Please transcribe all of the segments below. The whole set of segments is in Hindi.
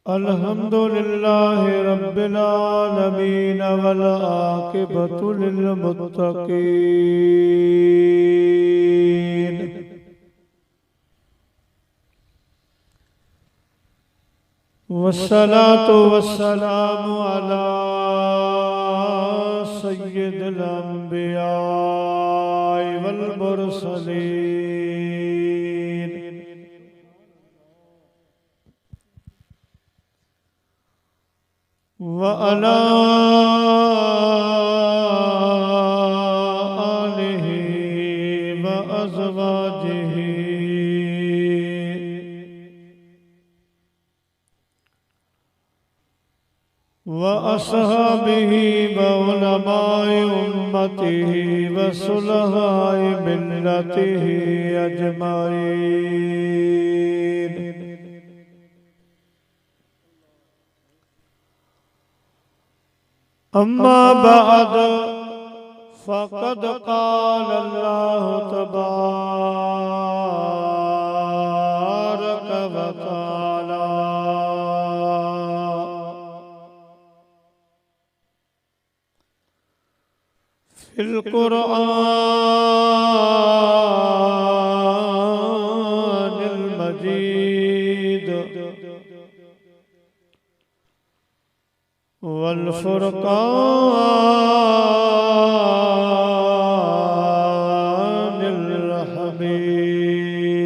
अल्हम्दुलिल्लाह रब्बिल आलमीन वल आक़िबतु लिल मुत्तक़ीन। वस्सलातु वस्सलामु अला सय्यिदिल अंबिया वल मुरसलीन। व अला आलिहि व अज़वाजिहि व अस्हाबिहि व उलमाए उम्मतिहि व सुलहाए मिल्लतिहि अजमाईन। अम्मा बाद फ़क़द क़ाल अल्लाहु तबारक व तआला फिल क़ुरआनिल मजीद वल फ़ुरक़ानिल हमीद।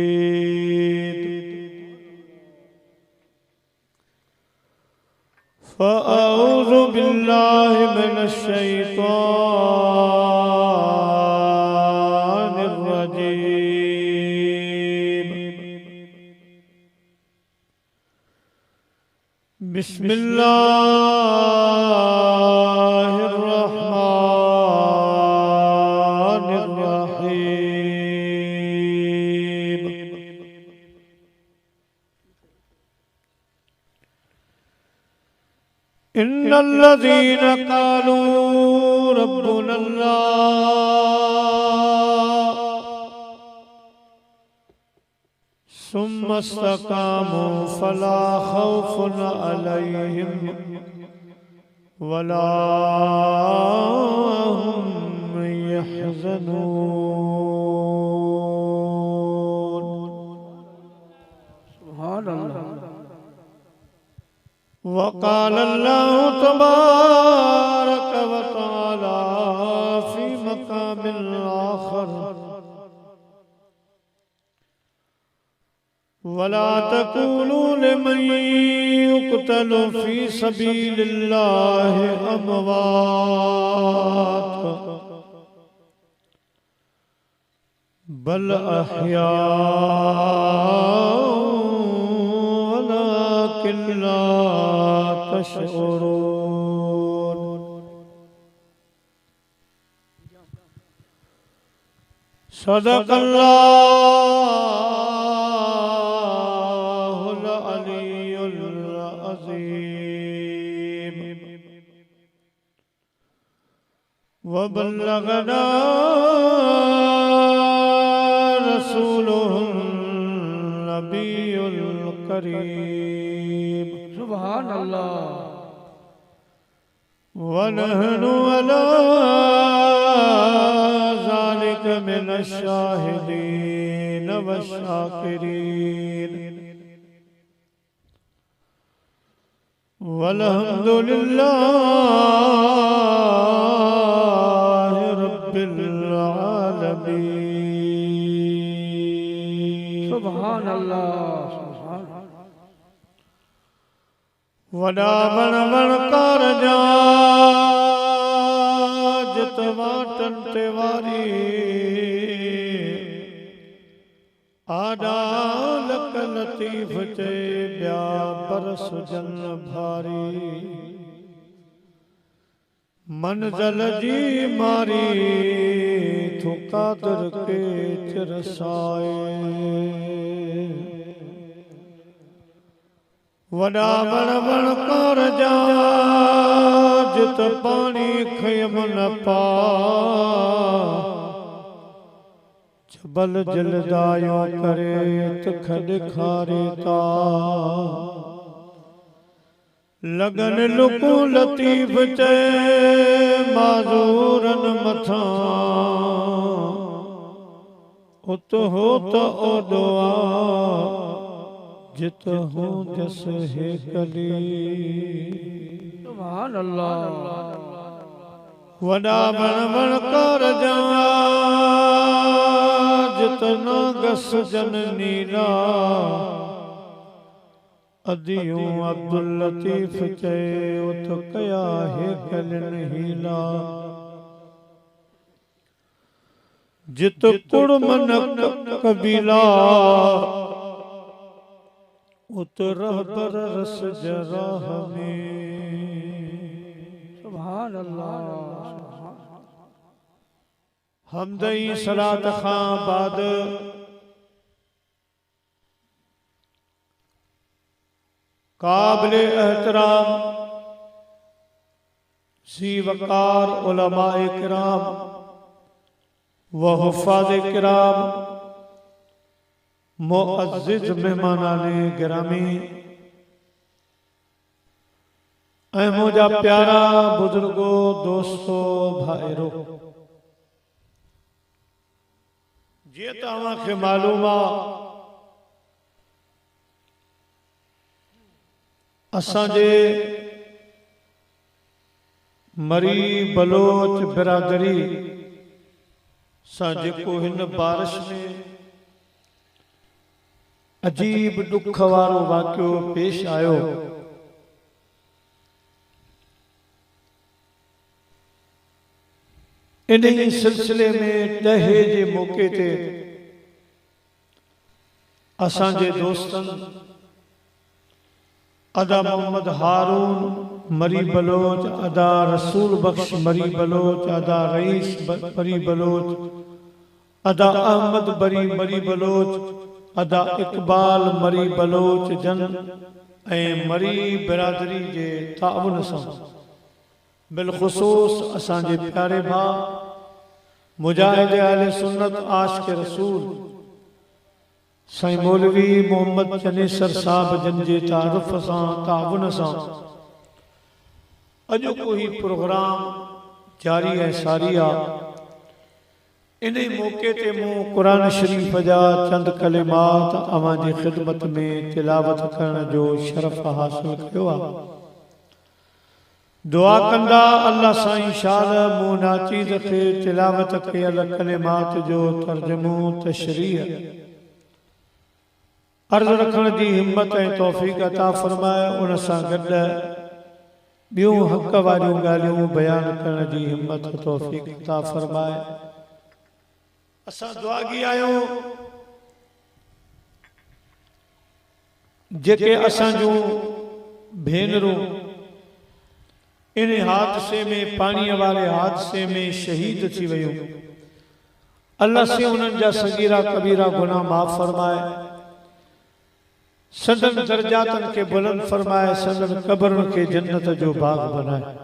फ़अऊज़ु बिल्लाहि मिनश शैतानिर रजीम। बिस्मिल्लाहिर रहमानिर रहीम। इन्नल्लज़ीना क़ालू रब्बुनल्लाह सुम्मा इस्तक़ामू फला खौफुन अलैहिम वला हुम यहज़नून। सुभान अल्लाह। वक़ाल अल्लाहु तबारक व तआला फ़ी मक़ामिल आख़र वला तक़ूलू लिमन युक़्तलु फ़ी सबीलिल्लाहि अमवात बल अहयाउ वलाकिन ला तशऊरून। सदक़ल्लाहुल अलीयुल अज़ीम। व बल्लगना रसूलुहुन नबियुल करीम। सुभान अल्लाह। व नहनु अला ज़ालिक मिनश शाहिदीन वश्शाकिरीन। वल्हम्दुलिल्लाहि रब्बिल आलमीन। सुभान अल्लाह। वडा बण बण कारजा जितवाटन तेवारी आडा लक लतीफ़ चे ब्या बरस जन भारी मंज़ल जी मारी थो कादर के चिरसाए। वॾा वण वणकार जा जित पाणी खयम न पा जबल जलदायो करे तख ॾेखारे ता लगन लुकू लतीफ़ चए माज़ूरन मथां उत हो त ओॾो आ जित हूं जस है कली सुभान अल्लाह वॾा वण वणकार जा जित न गस जन नीला अदियूं अब्दुल लतीफ़ चए उत कया है कलन हीला जित कुड़मन कबीला उत रहबर रस जराह में सुभान अल्लाह हमदई सलात खां बाद काबिल एहतराम सी वकार उलमाए किराम व हुफ़ाज़े किराम मुअज़्ज़िज़ मेहमानाने गिरामी ऐं मुंहिंजा प्यारा बुजुर्गो दोस्तो भाइरो जीअं तव्हांखे मालूम आहे असांजे मरी बलोच बिरादरी सां जेको हिन बारिश में अजीब दुख वारो वाक़ियो पेश आयो इन सिलसिले में ॾहे जे मौके ते असांजे दोस्तन अदा मोहम्मद हारून मरी बलोच अदा रसूल बख्श मरी बलोच अदा रईस मरी बलोच अदा अहमद बरी मरी बलोच अदा इकबाल मरी बलोच जन ऐं मरी बिरादरी जे ताउन सां बिलखुसूस असांजे प्यारे भाउ मुजाहिद अहले सुन्नत आशिक़ रसूल साईं मौलवी मोहम्मद चनेसर साहब जन जे तारुफ सां ताउन सां अॼु कोई प्रोग्राम जारी ऐं सारी आहे इन मौके ते मूं क़ुरान शरीफ़ जा चंद कलिमात अवां जी ख़िदमत में तिलावत करण जो शरफ़ हासिल कयो आहे दुआ कंदा अल्लाह साईं शाल मूं नाचीज़ खे तिलावत कयल कलिमात जो तर्जुमो तशरीह अर्ज़ रखण जी हिम्मत ऐं तौफ़ीक़ अता फ़रमाए उन सां गॾु ॿियूं हक़ वारियूं ॻाल्हियूं बयान करण जी हिम्मत तौफ़ीक़ अता फ़रमाए असां दुआगी आहियूं जेके असां जूं भेनरूं इन हादसे में पाणीअ वारे हादसे में शहीद थी वियूं अल्लाह से उन्हनि जा सगीरा कबीरा गुनाह माफ़ फरमाए सदन दर्जातन के बुलंद फरमाए सदन कब्रन के जन्नत जो बाग बनाए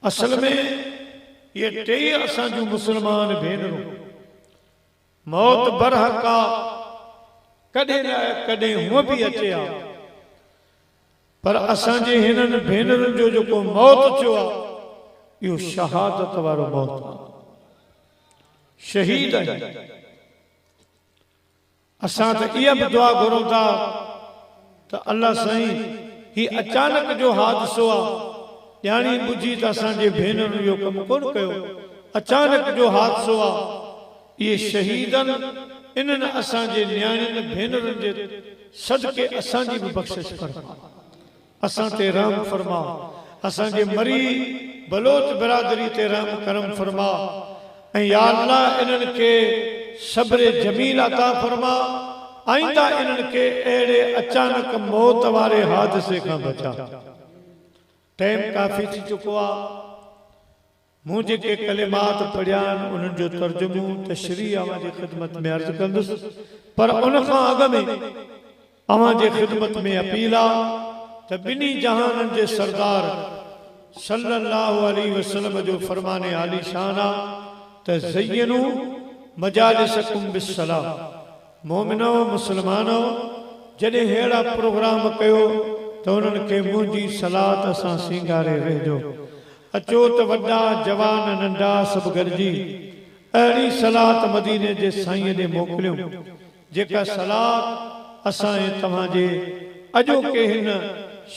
असल में ये टे असां जूं मुसलमान भेनरूं मौत बरहक आहे कॾहिं न कॾहिं हूअं बि अचे हा पर असांजे हिननि भेनरुनि जो जेको मौत थियो आहे इहो शहादत वारो मौत आहे शहीद आहिनि असां त इहा बि दुआ घुरूं था त अल्लाह साईं ही अचानक जो हादसो आहे ॼाणी बुझी त असांजे भेनरुनि इहो कमु कोन कयो अचानक जो हादसो आहे इहे शहीदनि इन्हनि असांजे न्याणियुनि भेनरुनि जे सदके असांजी बि बख़्शिश फरमा असां ते रहम फरमा असांजे मरी बलोच बिरादरी ते रहम करम फरमा ऐं या अल्लाह इन्हनि खे सब्र जमील अता फरमा आइंदा इन्हनि खे अहिड़े अचानक मौत वारे हादसे खां बचा टाइम काफ़ी थी चुको आहे मूं जेके कलिमात पढ़िया आहिनि उन्हनि जो तर्जुमो तशरीह अवां जी ख़िदमत में अर्ज़ कंदुसि पर उन खां अॻु में अवां जे खिदमत में अपील आ त बिनी जहानन जे सरदार सल्लल्लाहु अलैहि वसल्लम जो फरमाने आली शान आ त ज़य्यनु मजालिसकुम बिस्सलाम। मोमिनो मुसलमानो जॾहिं अहिड़ा प्रोग्राम कयो त उन्हनि खे मुंहिंजी सलात सां सींगारे वेझो। अचो त वॾा जवान नंढा सभु गॾिजी अहिड़ी सलात मदीने जे साईं ॾे मोकिलियो जेका सलात असां तव्हांजे अॼोके हिन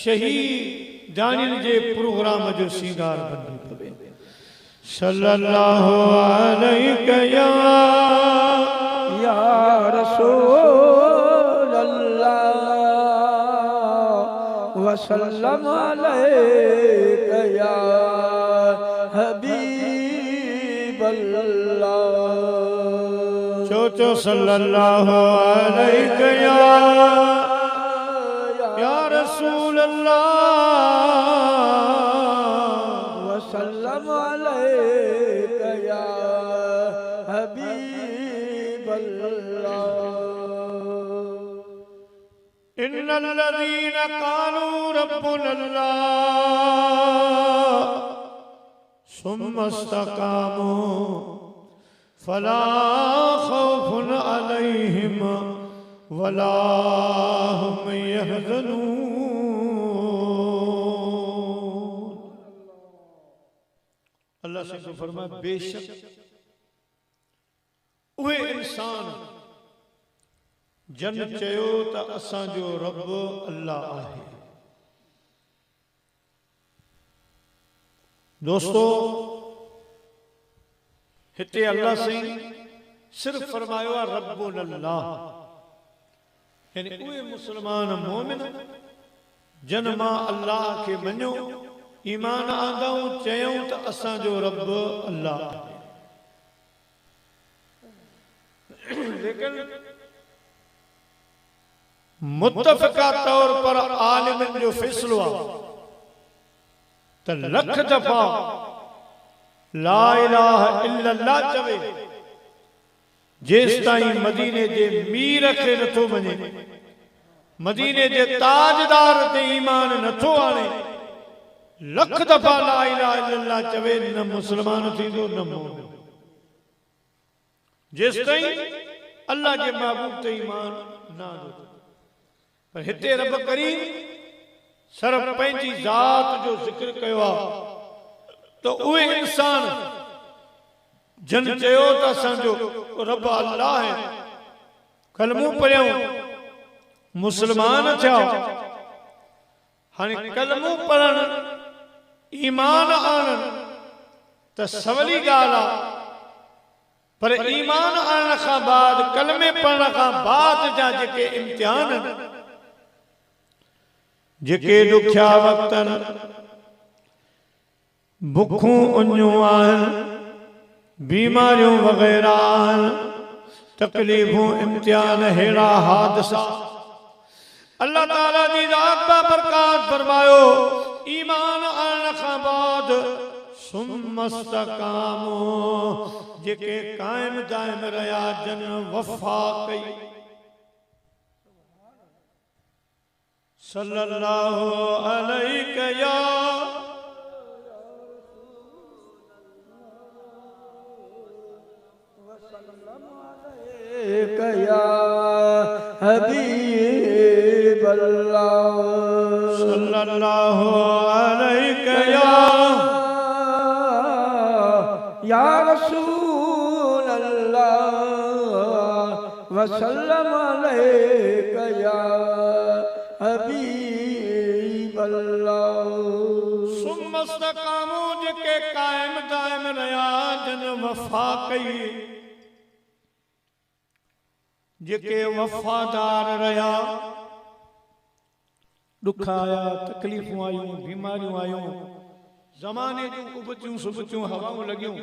शहीदानियुनि जे प्रोग्राम जो सींगार बनी पवे। सल्लल्लाहु अलैहि या रसूल अल्लाह वसल्लम अलैहि या हबीब अल्लाह। चो सल्लल्लाहु अलैहि या रसूल अल्लाह वसल्लम अलैहि या हबीब अल्लाह। इन्नल्लज़ीना क़ालू रब्बुना अल्लाह सुम्मा इस्तक़ामू फला खौफुन अलैहिम वला हुम यहज़नून। अल्लाह से फरमाए बेशक उहे इंसान जन चयो त असांजो रब अल्लाह आहे। दोस्तो हिते अल्लाह साईं सिर्फ फरमायो आहे रब्बुल अल्लाह, यानी उहे मुसलमान मोमिन जन मां अल्लाह खे मञो ईमान आंदाऊं चयूं त असांजो रब अल्लाह आहे। लेकिन मुत्तफ़िका तौर पर आलिमन जो फैसलो आहे त लख दफ़ा ला इलाहा इल्लल्लाह चवे जेस ताईं मदीने जे मीर खे नथो मञे, मदीने जे ताजदार ते ईमान नथो आणे, लख दफ़ा ला इलाहा इल्लल्लाह चवे न मुसलमान थींदो न मोमिन। जेस ताईं अल्लाह जे महबूब ते ईमान न आणे। पर हिते रब करीम सिर्फ पंहिंजी ज़ात जो ज़िक्र कयो आहे तो उहे इंसान जन चयो त असांजो रब अल्लाह है, कलमो पढ़ियो मुसलमान थिया। हाणे कलमो पढ़ण ईमान आणण त सवली ॻाल्हि आहे, पर ईमान आणण खां बाद कलमे पढ़ण खां बाद जा जेके इम्तिहान जेके ॾुखिया वक़्त भुखूं उञूं आहिनि, बीमारियूं वग़ैरह आहिनि, तकलीफ़ूं इम्तिहान अहिड़ा हादसा अल्लाह ताला जी ज़ात बा बरकात फरमायो ईमान आणण खां बाद सुम्मा इस्तक़ामू जेके कायम दायम रहिया जन वफ़ा कई। सल्लल्लाहु अलैहि या या हबीब अल्लाह। सल्लल्लाहु अलैहि या रसूल अल्लाह वसल्लम अलैहि या हबीब अल्लाह। सुम्मा इस्तक़ामू जेके कायम दायम रहिया जन वफ़ा कई, जेके वफ़ादार रहिया, दुख आया, तकलीफ़ूं आयूं, बीमारियूं आयूं, ज़माने जूं उबचूं सुबचूं हवाऊं लॻियूं,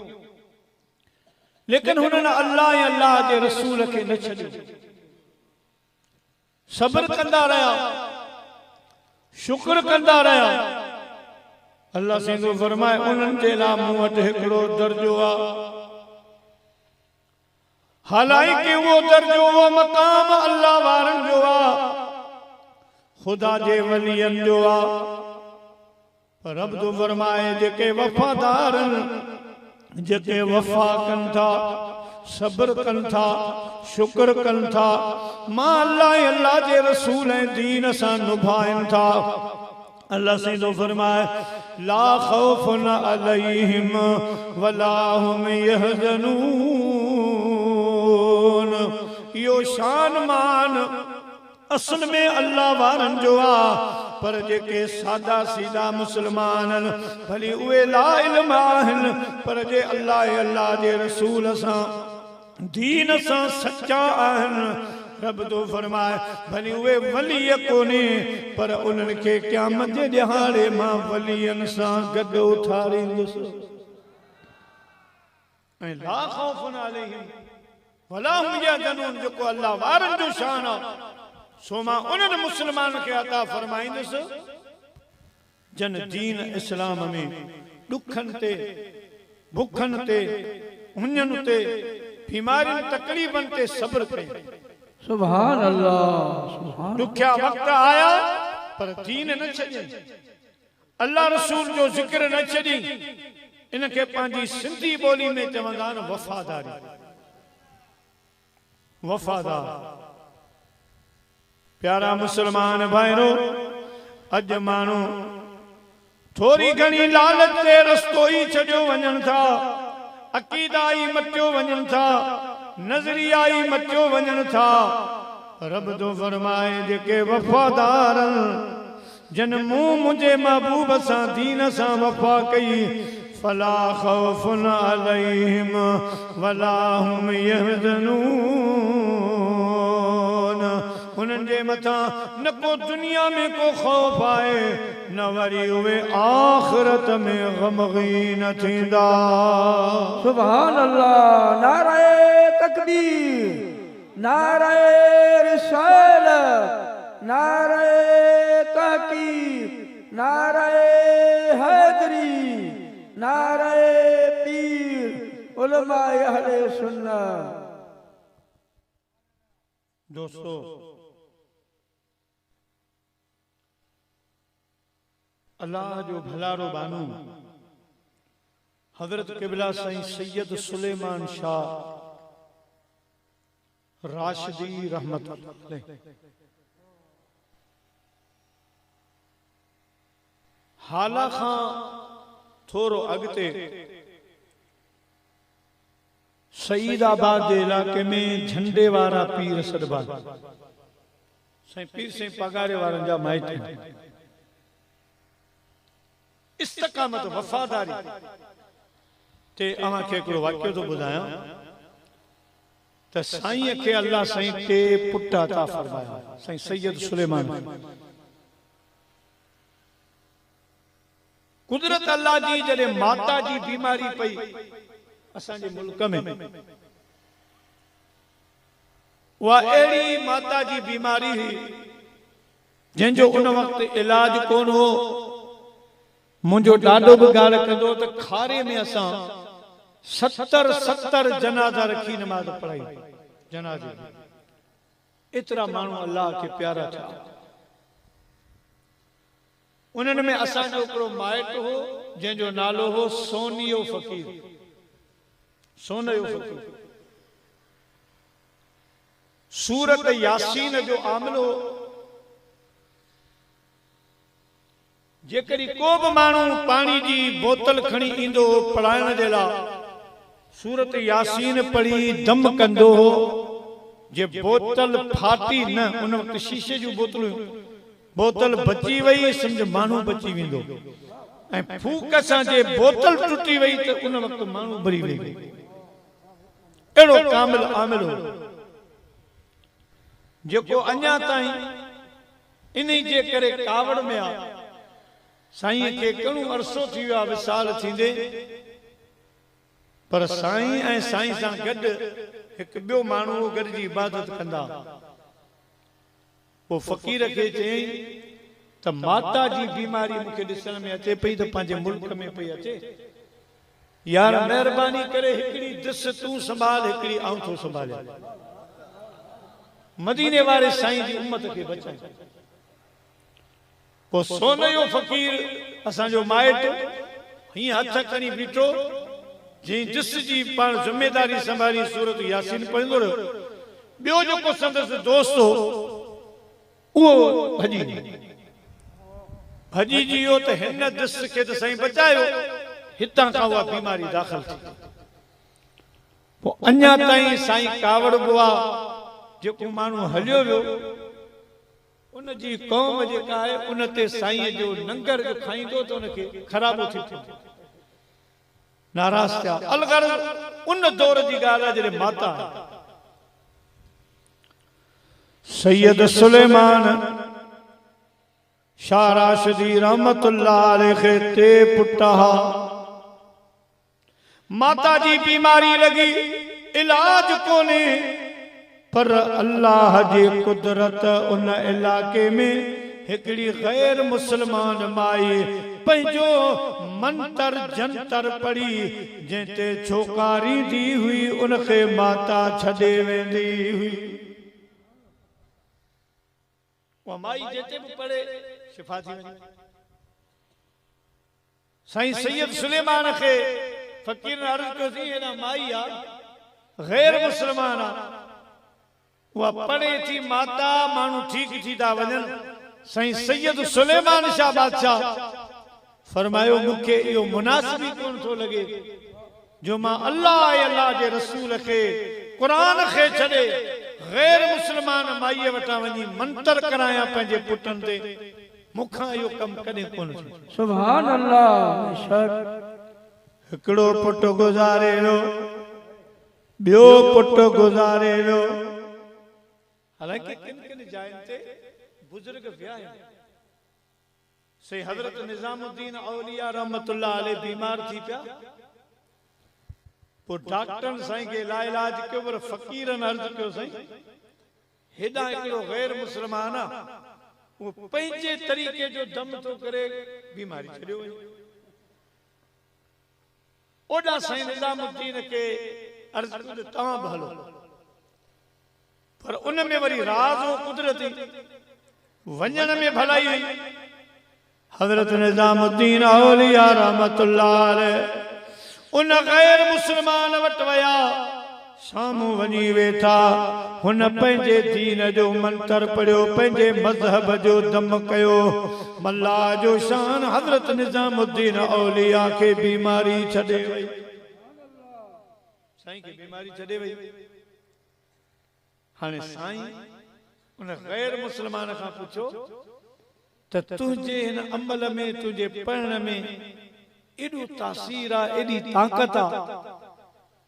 लेकिन हुननि अल्लाह ऐं अल्लाह जे रसूल खे न छॾियो, सब्र कंदा रहिया, शुक्र कंदा रहिया। अल्लाह सिंधु फरमाए उन्हनि जे लाइ मूं वटि हिकिड़ो दर्जो आहे, हालांकि वो दर्जो वो मकाम अल्लाह वारन जो आ खुदा जे वलियन जो आ पर रब तो फरमाए जेके वफादारन जेके वफा कन था सब्र कन था शुक्र कन था मां अल्लाह जे रसूल ऐं दीन सां निभाइन था अल्लाह से तो फरमाए ला खौफुन अलैहिम वला हुम यहज़नून। यो शान मान असल में अल्लाह वारन जो आ पर जेके सादा सीधा मुसलमान भली उहे ला इल्म आहिन पर जे अल्लाह जे रसूल सां दीन सां सच्चा आहिन रब तो फरमाए भली उहे वली कोने पर उन्हनि खे क़यामत जे ॾिहाड़े मां वलियन सां गॾु उथारींदुसि ऐं ला खौफुन अलैहिम वला हुम यहज़नून। जेको अल्लाह वारनि जो शान आहे सो मां उन्हनि मुस्लमान खे अता फरमाईंदुसि जन दीन इस्लाम में ॾुखनि ते भुखनि ते हुञनि ते बीमारियुनि तकलीफ़नि ते सब्र कई। सुभान अल्लाह। दुखिया वक्त आया पर दीन न छॾी अल्लाह रसूल जो जिक्र न छॾी इनके पंहिंजी सिंधी ॿोली में चवंदा आहिनि वफ़ादारी वफ़ादार। प्यारा मुसलमान भाइरो अॼु माण्हू थोरी घणी लालच ते रस्तो ई छॾियो वञनि था अक़ीदा ई मटियो वञनि था नज़रिया ई मटियो वञनि था। रब तो फरमाए जेके वफ़ादार जन मूं मुंहिंजे महबूब सां दीन सां वफ़ा कई फला खौफुन अलैहिम वला हुम यहज़नून। उन्हनि जे मथां न को दुनिया में को खौफ आए न वरी उहे आखिरत में गमगीन थींदा। सुभान अल्लाह। नारे तकबीर नारे रिसालत नारे तहकीक नारे हैदरी नारे पीर उलमा अहले सुन्नत। दोस्तों अल्लाह जो भलारो बानू हजरत किबला साईं सैयद सुलेमान शाह राशिदी रहमत हाला खां थोरो अॻिते सईदाबाद जे इलाके में झंडे वारा पीर सॾबा साईं पीर साईं पगारे वारनि जा माइट इस्तकामत वफ़ादारी ते अवां खे हिकिड़ो वाक़ियो थो ॿुधायां त साईं खे अल्लाह साईं टे पुट अता फरमाया साईं सैयद सुलेमान। कुदरत अल्लाह जी जॾहिं माता जी बीमारी पई असांजे मुल्क में उहा अहिड़ी माता जी बीमारी हुई जंहिंजो उन वक़्तु इलाज कोन हो। मुंहिंजो ॾाॾो बि ॻाल्हि कंदो त खारे में असां 70 जनाज़ा रखी नमाज़ पढ़ाई जनाज़े एतिरा माण्हू अल्लाह खे प्यारा थिया। उन्हनि में असांजो हिकिड़ो माइट हो जंहिंजो नालो हो सोनियो फ़कीर सोनियो फ़कीर। सूरत यासीन जो आमिल हो। जेकॾहिं को बि माण्हू पाणी जी बोतल खणी ईंदो हो पढ़ाइण जे लाइ सूरत यासीन पढ़ी दम कंदो हो। जे बोतल फाटी न उन वक़्तु शीशे जूं बोतलूं बोतल बची वई सम्झ माण्हू बची वेंदो ऐं फूक सां जे बोतल टुटी वई त उन वक़्तु माण्हू भरी वेंदो। अहिड़ो कामिल आमिल हो जेको अञा ताईं इन जे करे कावड़ में आहे। साईं खे घणो अरसो थी वियो आहे विसाल थींदे पर साईं ऐं साईं सां गॾु हिकु ॿियो माण्हू गॾिजी इबादत कंदा। पोइ फ़क़ीर खे चयईं त माता जी बीमारी मूंखे ॾिसण में अचे पई त पंहिंजे मुल्क में पई अचे यार महिरबानी करे हिकिड़ी दिस तूं संभाल हिकिड़ी आऊं थो संभालियां। मदीने वारे साईं जी उम्मत खे बचाए वो सोने जो फकीर असांजो माइट ही हथ खणी बीठो जी जिस जी पाण जिम्मेदारी संभाली सूरत यासीन पढ़ंदो रहो बियो जो को संदस दोस्त हो वो भजी भजी जियो त हिन दिस के त सही बचायो हितां का हुआ बीमारी दाखिल थी पो अन्या ताईं साईं कावड़ बुआ जेको माण्हू हलियो वियो उन जी कौम जेका आहे उन ते साईं जो लंगर जो खाईंदो त उनखे ख़राबो थी थो नाराज थिया अलगर उन दौर जी ॻाल्हि आहे जॾहिं माता सैयद सुलेमान शाह राशिदी रहमतुल्लाह अलैहि ते पुट हा माता जी बीमारी लगी इलाज कोने पर अल्लाह जी कुदरत उन इलाके में हिकड़ी गैर मुसलमान माई पंहिंजो मंतर जंतर पढ़ी जंहिंते छोकारी दी हुई उनखे माता छॾे वेंदी हुई वो माई जेते भी पढ़े शिफा थी वञे साईं सैयद सुलेमान खे फकीर ने अर्ज कयो थी ना माई आ गैर मुसलमान आ वो पढ़े थी माता मानू ठीक थी ता वजन साईं सैयद सुलेमान शाह बादशाह फरमायो मुखे यो मुनासिब कोन थो लगे जो मां अल्लाह जे रसूल के कुरान के छड़े गैर मुसलमान माई वटा वनी मंतर कराया पंजे पुटन ते मुखा यो कम कदे कोन सुभान अल्लाह शक हिकड़ो पुट गुजारे रो बियो पुट गुजारे रो हालांकि किन किन जायन ते बुजुर्ग विया से हजरत निजामुद्दीन औलिया रहमतुल्लाह अलैहि बीमार थी पिया पो डॉक्टर साईं के लाइलाज कयो पर फकीरन अर्ज कयो साईं हेडा एकड़ो गैर मुसलमान आ वो पंहिंजे तरीके जो दम तो करे बीमारी छड़ियो ओडा साईं निजामुद्दीन के अर्ज कयो तवां भलो पर उन में वरी राज हो कुदरती वंजन में भलाई हुई हजरत निजामुद्दीन औलिया रहमतुल्लाह अलैहि उन गैर मुसलमान वट वया सामू वनी वेठा हुन पंहिंजे दीन जो मंतर पढ़ियो पंहिंजे मजहब जो दम कयो मल्ला जो शान हजरत निजामुद्दीन औलिया के बीमारी छॾे वई साईं के बीमारी छॾे वई हाने साईं उन गैर मुसलमान का पूछो त तुझे इन अमल में तुझे पढ़ने में एडो तासीर आ एडी ताकत आ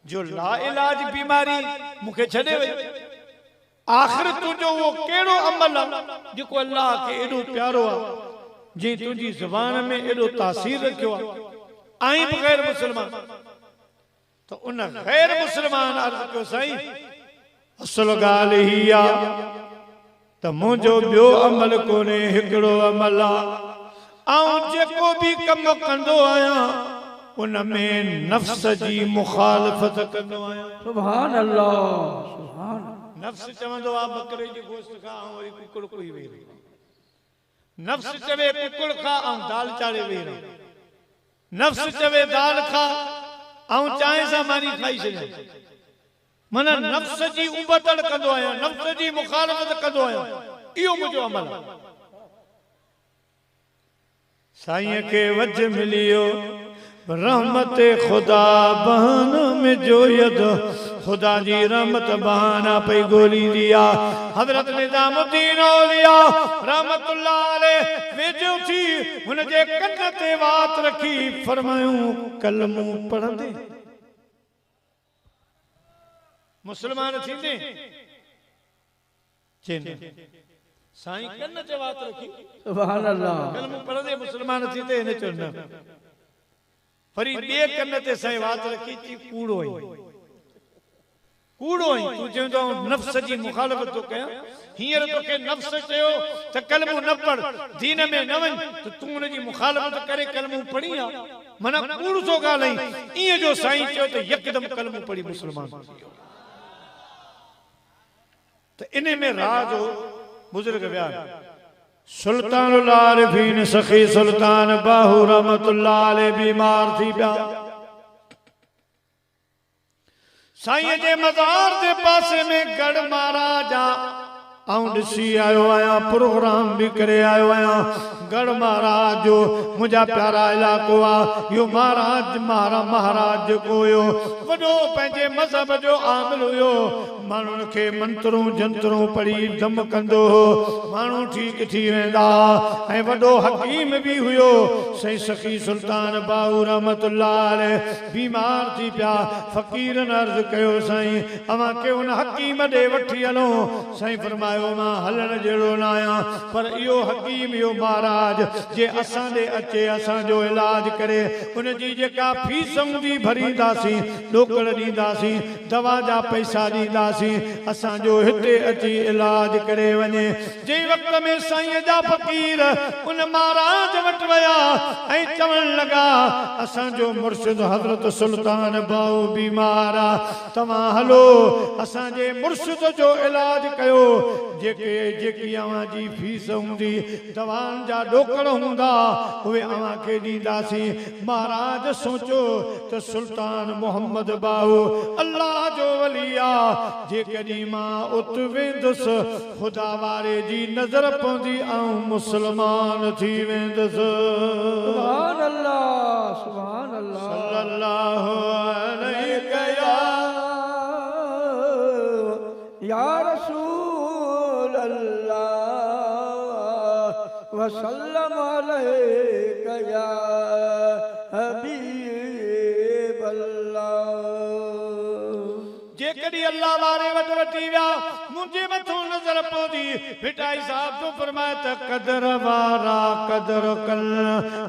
जो ला इलाज बीमारी मुखे छड़े वई आखिर तुझो वो केड़ो अमल जेको अल्लाह के एडो प्यारो आ जे तुझी जुबान में एडो तासीर रखियो आ आई गैर मुसलमान तो उन गैर मुसलमान अर्ज कयो साईं असल गाल ही आ त मुझो बियो अमल कोने हिकड़ो अमल आ आऊं जेको भी कम कंदो आया उन में नफ्स जी मुखालफत कंदो आया सुभान अल्लाह सुभान नफ्स चवंदो आ बकरे जी गोश्त खा आऊं वरी कुकड़ कोई वे नफ्स चवे कुकड़ खा आऊं दाल चाड़े वे नफ्स चवे दाल खा आऊं चाहे सा मानी खाई छे मन नफ्स जी उबतड़ कंदो आया नफ्स जी मुखालफत कंदो आया इयो मुझो अमल साईं के वज मिलियो रहमत खुदा बहन में जो यद खुदा जी रहमत बहाना पे गोली दिया हजरत निजामुद्दीन औलिया रहमतुल्लाह अलैहि वेजो थी हुन जे कन ते वात रखी फरमायूं कलमू पढ़ंदे मुसलमान थींदे चेन साईं कन ते वात रखी सुभान अल्लाह कलमू पढ़ंदे मुसलमान थींदे ने चोन फरी बे कन ते साईं वात रखी ची कूड़ो ही तू चवंदो नफ्स जी मुखालफत तो कया हींअर तोखे नफ्स चयो त कलमू न पढ़ दीन में न वञ त तू उन जी मुखालफत करे कलमू पढ़ी आ मना कूड़ थो ॻाल्हाई इएं जो साईं चयो त यकदम कलमू पढ़ी मुसलमान तो इन्हें में राज हो बुजुर्ग व्या सुल्तानुल आरिफीन सखी सुल्तान बाहू रहमतुल्लाह अलैह बीमार थी पिया। साईं जे मज़ार जे पासे में गढ़ महाराज आऊं ॾिसी आयो आहियां, प्रोग्राम भी करे आयो आहियां। गढ़ महाराज जो मुंहिंजा प्यारा इलाइक़ो आहे। इहो महाराज जेको हुयो वॾो पंहिंजे मज़हब जो आमिल हुयो। माण्हुनि खे मंत्रूं जंत्रूं पढ़ी दम कंदो हो, माण्हू ठीक थी वेंदा। ऐं वॾो हकीम भी हुयो। साईं सखी सुल्तान बाहू रहमतुल्लाह अलैह बीमार थी पिया। फ़कीरनि अर्ज़ कयो साईं अवां खे हुन हकीम ॾे वठी हलो। साईं फरमायो मां हलण जहिड़ो न आहियां, पर इहो हकीम इहो महाराज जे असां ॾे अचे असांजो इलाज करे उन जी जेका फीस हूंदी भरींदासीं, ॾोकड़ ॾींदासीं, दवा जा पैसा ॾींदासीं, असांजो हिते अची इलाज करे वञे। जंहिं वक़्त में साईं जा फ़कीर उन महाराज वटि विया ऐं चवण लॻा असांजो मुर्शिद हज़रत सुल्तान बाहू बीमार आहे, तव्हां हलो असांजे मुर्शिद जो इलाज कयो। जेकी अवां जी फीस हूंदी, दवाउनि जा ॾोकड़ हूंदा, उहे अवां खे ॾींदासीं। महाराज सोचो त सुल्तान मोहम्मद बाहू अल्लाह जो वली आहे। जेकॾहिं मां उत वेंदुसि ख़ुदा वारे जी नज़र पवंदी ऐं मुस्लमान थी वेंदुसि। सुभान अल्लाह, सुभान अल्लाह, सल्लल्लाहु अलैहि या रसूल अल्लाह वसल्लम अलैका या हबीब अल्लाह। जेकॾहिं अल्लाह वारे वटि वठी विया मुंहिंजे मथां नज़र पवंदी। भिटाई साहब तो फरमाए त कदर वारा कदर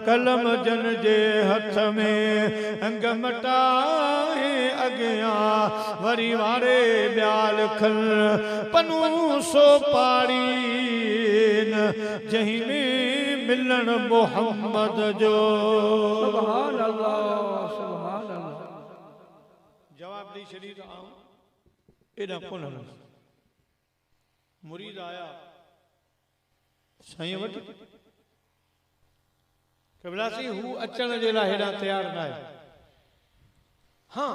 कलम जन जे हथ में अंग मटाए अॻियां वरी वारे ॿियाल खल पनू सो पाड़ी जंहिं में मिलण मोहम्मद जो। सुभान अल्लाह, सुभान अल्लाह। जवाब दी छॾी त आऊं एॾा कोन हलंदुसि। मुरीद आया साईं वटि कबलासी हू अचण जे लाइ हेॾा तयार न आहे। हाँ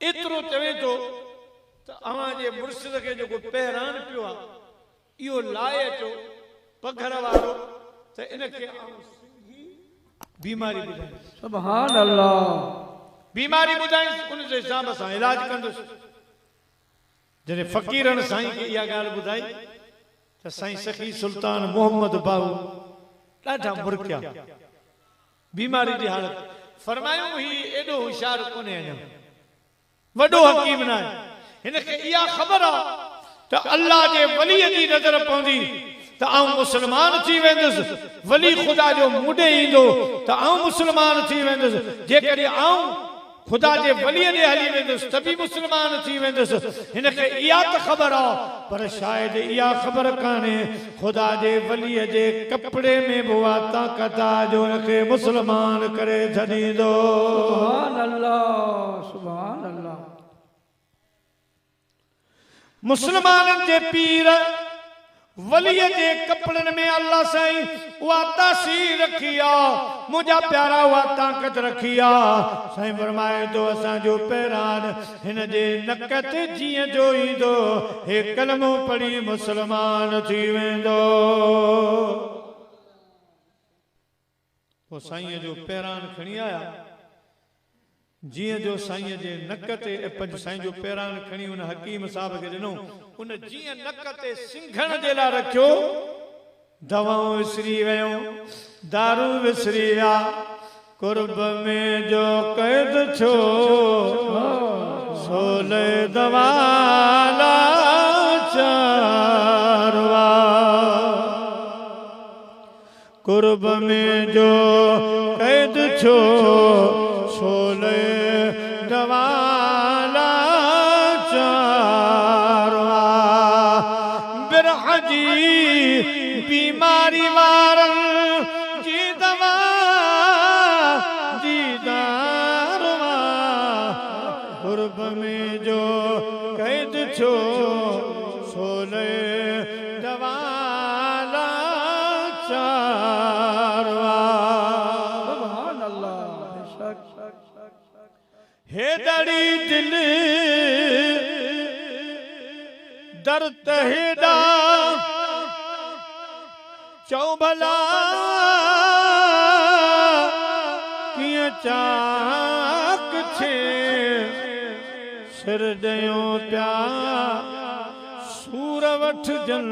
एतिरो चवे थो त अवां जे मुर्शिद खे जेको पहिरान पियो आहे इहो लाए अचो पघर वारो, त इनखे बीमारी ॿुधाई। सुभान अल्लाह। बीमारी ॿुधाई उन जे हिसाब सां इलाज कंदुसि। जॾहिं फ़कीरनि साईं खे इहा ॻाल्हि ॿुधाई त साईं सखी सुल्तान मोहम्मद बाहू ॾाढा मुरकिया बीमारी जी हालत। फरमायूं ही एॾो होशियार कोन्हे, अञा वॾो हकीम न आहे। हिनखे इहा ख़बर आहे त अल्लाह जे वलीअ जी नज़र पवंदी त आऊं मुस्लमान थी वेंदुसि। वली ख़ुदा जो मुॾे ईंदो त आऊं मुस्लमान थी वेंदुसि। जेकॾहिं आऊं ख़ुदा जे वलीअ ॾे हली वेंदुसि त बि मुस्लमान थी वेंदुसि। हिनखे इहा त ख़बर आहे, पर शायदि इहा ख़बर कान्हे ख़ुदा जे वलीअ जे कपिड़े में बि उहा ताक़त आहे जो हुनखे मुस्लमान करे छॾींदो। सुभान अल्लाह, सुभान अल्लाह। मुस्लमाननि जे पीर वलीअ जे कपड़नि में अल्लाह साईं उहा तासीर रखी आहे, मुंहिंजा प्यारा उहा ताक़त रखी आहे। साईं फरमाए थो असांजो पहिरान हिन जे नक ते जीअं जो ईंदो हे कलमो पढ़ी मुस्लमान थी वेंदो। पोइ साईं जो पहिरान खणी आया, जीअं जो साईं जे नक ते साईं जो पहिरान खणी उन हकीम साहब खे ॾिनो। उन जीअं नक ते सिंघण जे लाइ रखियो, दवाऊं विसरी वयूं, दारू विसरी विया। कुर्ब में जो कैद छो सोले दवा लाचारवा। कुर्ब में जो कैद छो सोले दवा लाचारवा। बिरह जी बीमारी वारनि जी दवा दीदारवा। कुर्ब में जो कैद छो सोले दवा लाचारवा। हेॾड़ी दिल दर्द हेॾा चओ भला कीअं चाक छे सिर ॾियो पिया सूर वठजन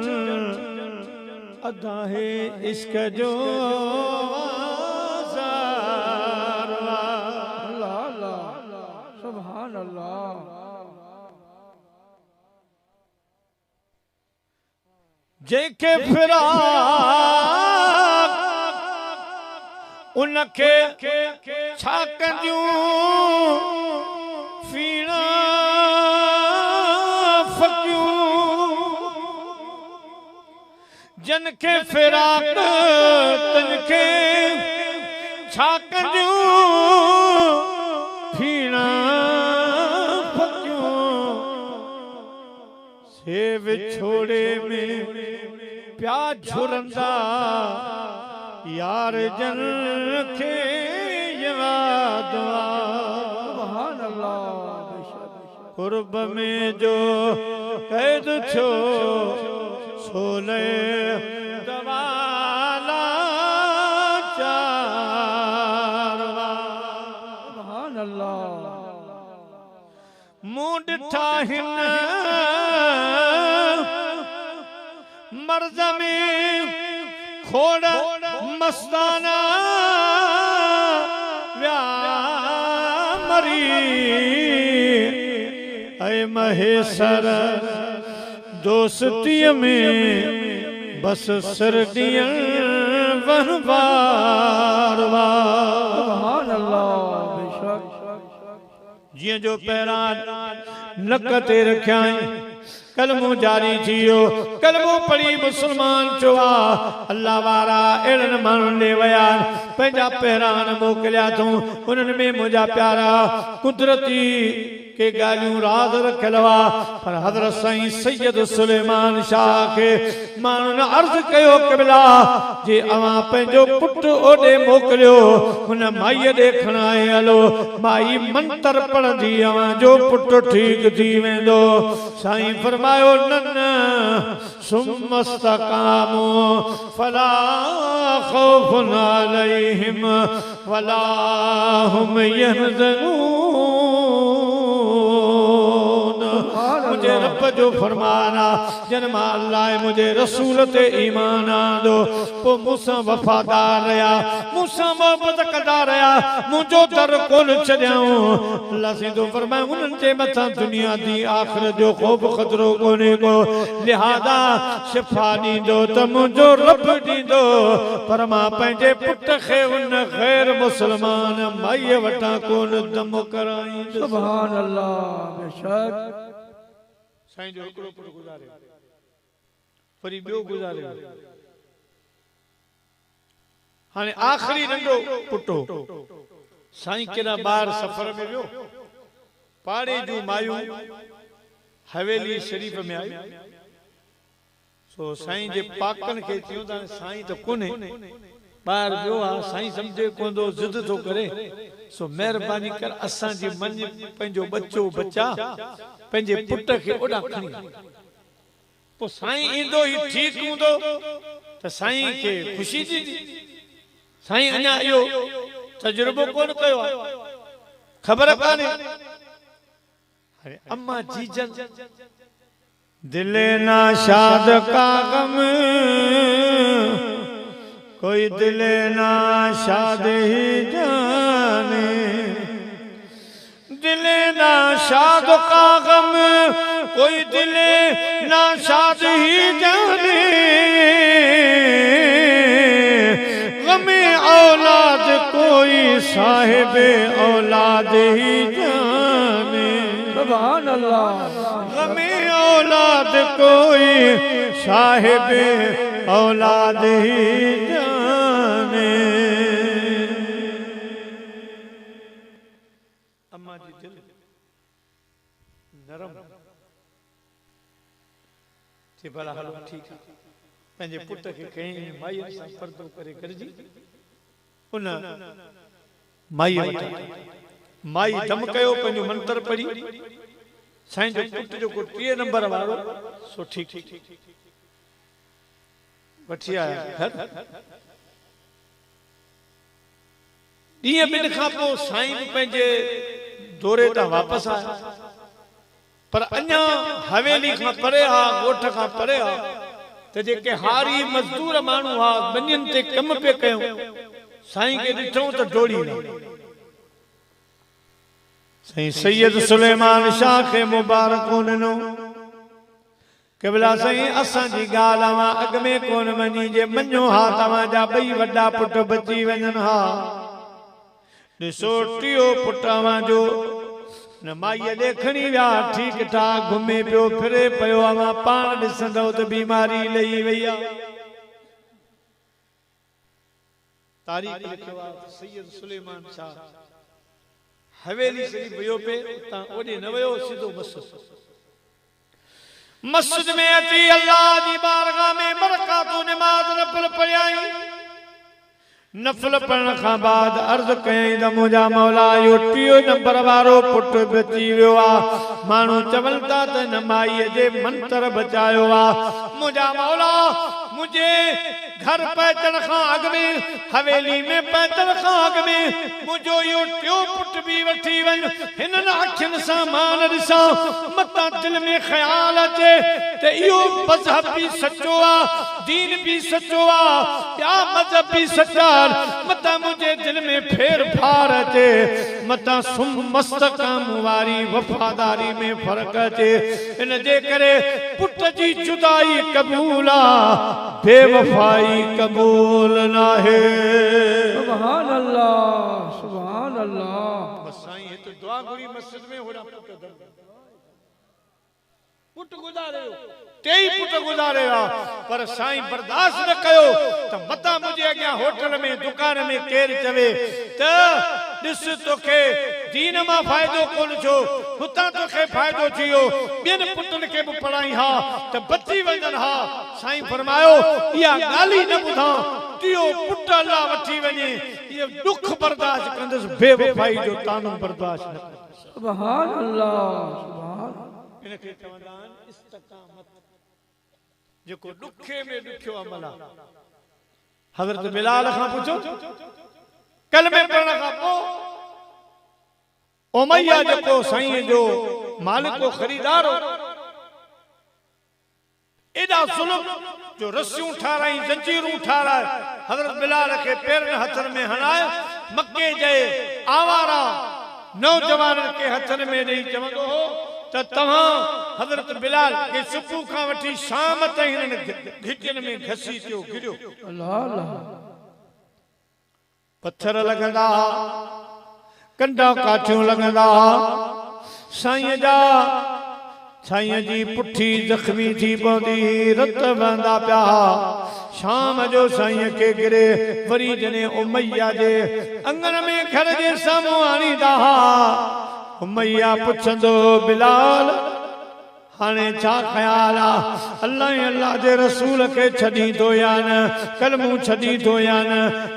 अदा है इश्क जो सुभान अल्लाह जेके फिराक उनखे छा कंदियूं फीणा फकियूं जन के फिराक तनखे छा कंदियूं फीणा फकियूं से विछोड़े में प्या झुरंदा यार जन खे याद सुभान अल्लाह कुर्ब में जो कैद छो सोले दवाला चारवा सुभान अल्लाह मुंह ॾिठा हिन मर्ज़ में खोड़ मस्ताना व्या मरी ऐ महेसर दोस्तीअ में बस सरदियां वहवार सुभान अल्लाह बेशक जियां जो पैरान नक ते रखिया कलमो जारी थियो कलमो पढ़ी मुसलमान चुआ अल्लाह वारा एड़न मानन ले वया पंजा पैरान मोकलिया तू उन्हनि में मुझा प्यारा कुदरती के गालियों राज रखलवा पर हजरत साईं सैयद सुलेमान शाह के मानन अर्ज कयो क़िबला जे अवा पंजो पुट ओडे मोकलियो हुन माई देखण आए हलो माई मंत्र पढ़ंदी अवा जो पुट ठीक थी वेंदो साईं फरमायो नन सुमस्तकामो फला खौफुन अलैहिम वला हुम यहज़नून मुझे रब जो फरमाना जन्म अल्लाह मुझे रसूल ते ईमान आंदो पो मूसा वफादार रहा मूसा मोहब्बत कंदा रहा मुझो दर कोन छड्याऊं अल्लाह सिंधु फरमाए उन्हनि जे मथां दुनिया दी आखिरत जो खौफ खतरो कोने को लिहाजा शिफा दींदो त मुझो रब दींदो पर मां पंहिंजे पुट खे उन ग़ैर मुसलमान माई वटां कोन दम कराईंदुसि सुभान अल्लाह बेशक साईं जो हिकिड़ो पुट गुज़ारे वरी ॿियो गुज़ारे हाणे आख़िरी नंढो पुटो साईं केॾा ॿार सफ़र में वियो पाड़े जूं मायूं हवेली शरीफ़ में आई सो साईं जे पाकनि खे चयो त साईं त कोन्हे ॿाहिरि वियो आहे साईं सम्झे कोन थो ज़िद थो करे सो महिरबानी कर असांजी मन पंहिंजो बच्चो बच्चा पंहिंजे पुट खे ओॾा खणी पोइ साईं ईंदो ही ठीकु हूंदो त साईं खे ख़ुशी थींदी साईं अञा इहो तजुर्बो कोन कयो आहे ख़बर कान्हे अरे अम्मा जीजन दिले ना शाद का गम कोई दिले ना शाद ही जाने दिले ना शाद का गम कोई दिले ना शाद ही जाने गमे औलाद कोई साहिबे औलाद ही जाने सुभान अल्लाह गमे औलाद कोई साहिबे औलाद ही जाने अम्मा जी दिल नरम थी भला हलो ठीक है पंहिंजे पुट खे कहीं माई सां पर्दो करे करजी उन माई वटां माई दम कयो पंहिंजो मंत्र पढ़ी साईं जो पुट जो को 3 नंबर वारो सो ठीक वठी आया घर ॾींहं ॿिनि खां पोइ साईं बि पंहिंजे दौरे तां वापसि आया पर अञा हवेली खां परे ॻोठ खां परे त जेके हारी मज़दूर माण्हू ॿनियुनि ते कम पे कयूं साईं खे ॾिठूं त डोड़ी साईं सैयद सुलेमान शाह खे मुबारक ॾिनो केवला साईं असांजी ॻाल्हि अॻ में कोन मञी जे मञो हा तव्हांजा 2 वॾा पुट बची वञनि हा ॾिसो टियों पुट जो न माईअ ॾेखणी विया ठीक ठाक घुमे पियो फिरे पियो पाण ॾिसंदव त बीमारी लही वई आहे तारीख़ लिखियो आहे सैयद सुलेमान शाह हवेली से वियो पे उतां ओॾे न वियो सिधो मस्जिद में अची अल्लाह जी बारगाह में बरकातू नमाज नफल पढ़ाई नफल पढ़ण खां बाद अर्ज कयई त मुंहिंजा मौला यो 3 नंबर वारो पुट बची वियो आहे माण्हू चवनि था त न माईअ जे मंत्र बचायो आहे मुंहिंजा मौला मुझे घर पहुंचण खां अॻ में हवेली में पहुंचण खां अॻ में मुंहिंजो इहो 3 पुट बि वठी वञ हिननि अखियुनि सां मां न ॾिसां मतां दिलि में ख़्याल अचे त इहो मज़हब बि सचो आहे दीन बि सचो आहे ॿिया मज़हब बि सचा मतां मुंहिंजे दिलि में फेर फार अचे मतां सुम मस्तकाम वारी वफ़ादारी में फ़र्क़ु अचे इन जे करे पुट जी जुदाई क़बूल आहे बेवफाई कबूल नाहे सुभान अल्लाह सुभान अल्लाह बस साईं हे तो दुआ घुरी मस्जिद में होड़ा पुट गुज़ारे 3 पुट गुज़ारे पर साईं बर्दाश्त न कयो त मता मुझे अॻियां होटल में दुकान में केर चवे त ॾिस तोखे दीन मां फ़ाइदो कोन छो हुतां तोखे फ़ाइदो थियो ॿियनि पुटनि खे बि पढ़ाई हा त बची वञनि हा साईं फरमायो इहा ॻाल्हि न ॿुधां टियों पुट अल्लाह वठी वञे इहो दुख बर्दाश्त कंदुसि बेवफाई जो तानो बर्दाश्त न कंदुसि सुभान अल्लाह सुभान इनखे चवंदा आहिनि इस्तक़ामत जेको ॾुखे में ॾुखियो अमल आहे हज़रत बिलाल खां पुछो कलमे पढ़ण खां पोइ उमैया जेको साईं जो मालिक खरीदार एॾा ज़ुल्म जो रस्सियूं ठाराई जंजीरूं ठाराए हज़रत बिलाल खे पेरनि हथनि में हणाए मके जे आवारा नौजवाननि खे हथनि में ॾेई चवंदो हो त तव्हां हज़रत बिलाल के सुबुह खां वठी शाम ताईं हिननि घिटियुनि में घसी थियो गिरियो अल्लाह अल्लाह पत्थर लॻंदा कंडा काठियूं लॻंदा साईं जा साईं जी पुठी ज़ख़्मी थी पवंदी रत वहंदा पिया शाम जो साईं के गिरे वरी जने उमैया जे अंगन में घर जे साम्हूं आणींदा उमैया पुछंदो बिलाल हाणे छा ख्याल आहे अल्लाह अल्लाह जे रसूल के छॾी थो या न कलमू छॾी थो या न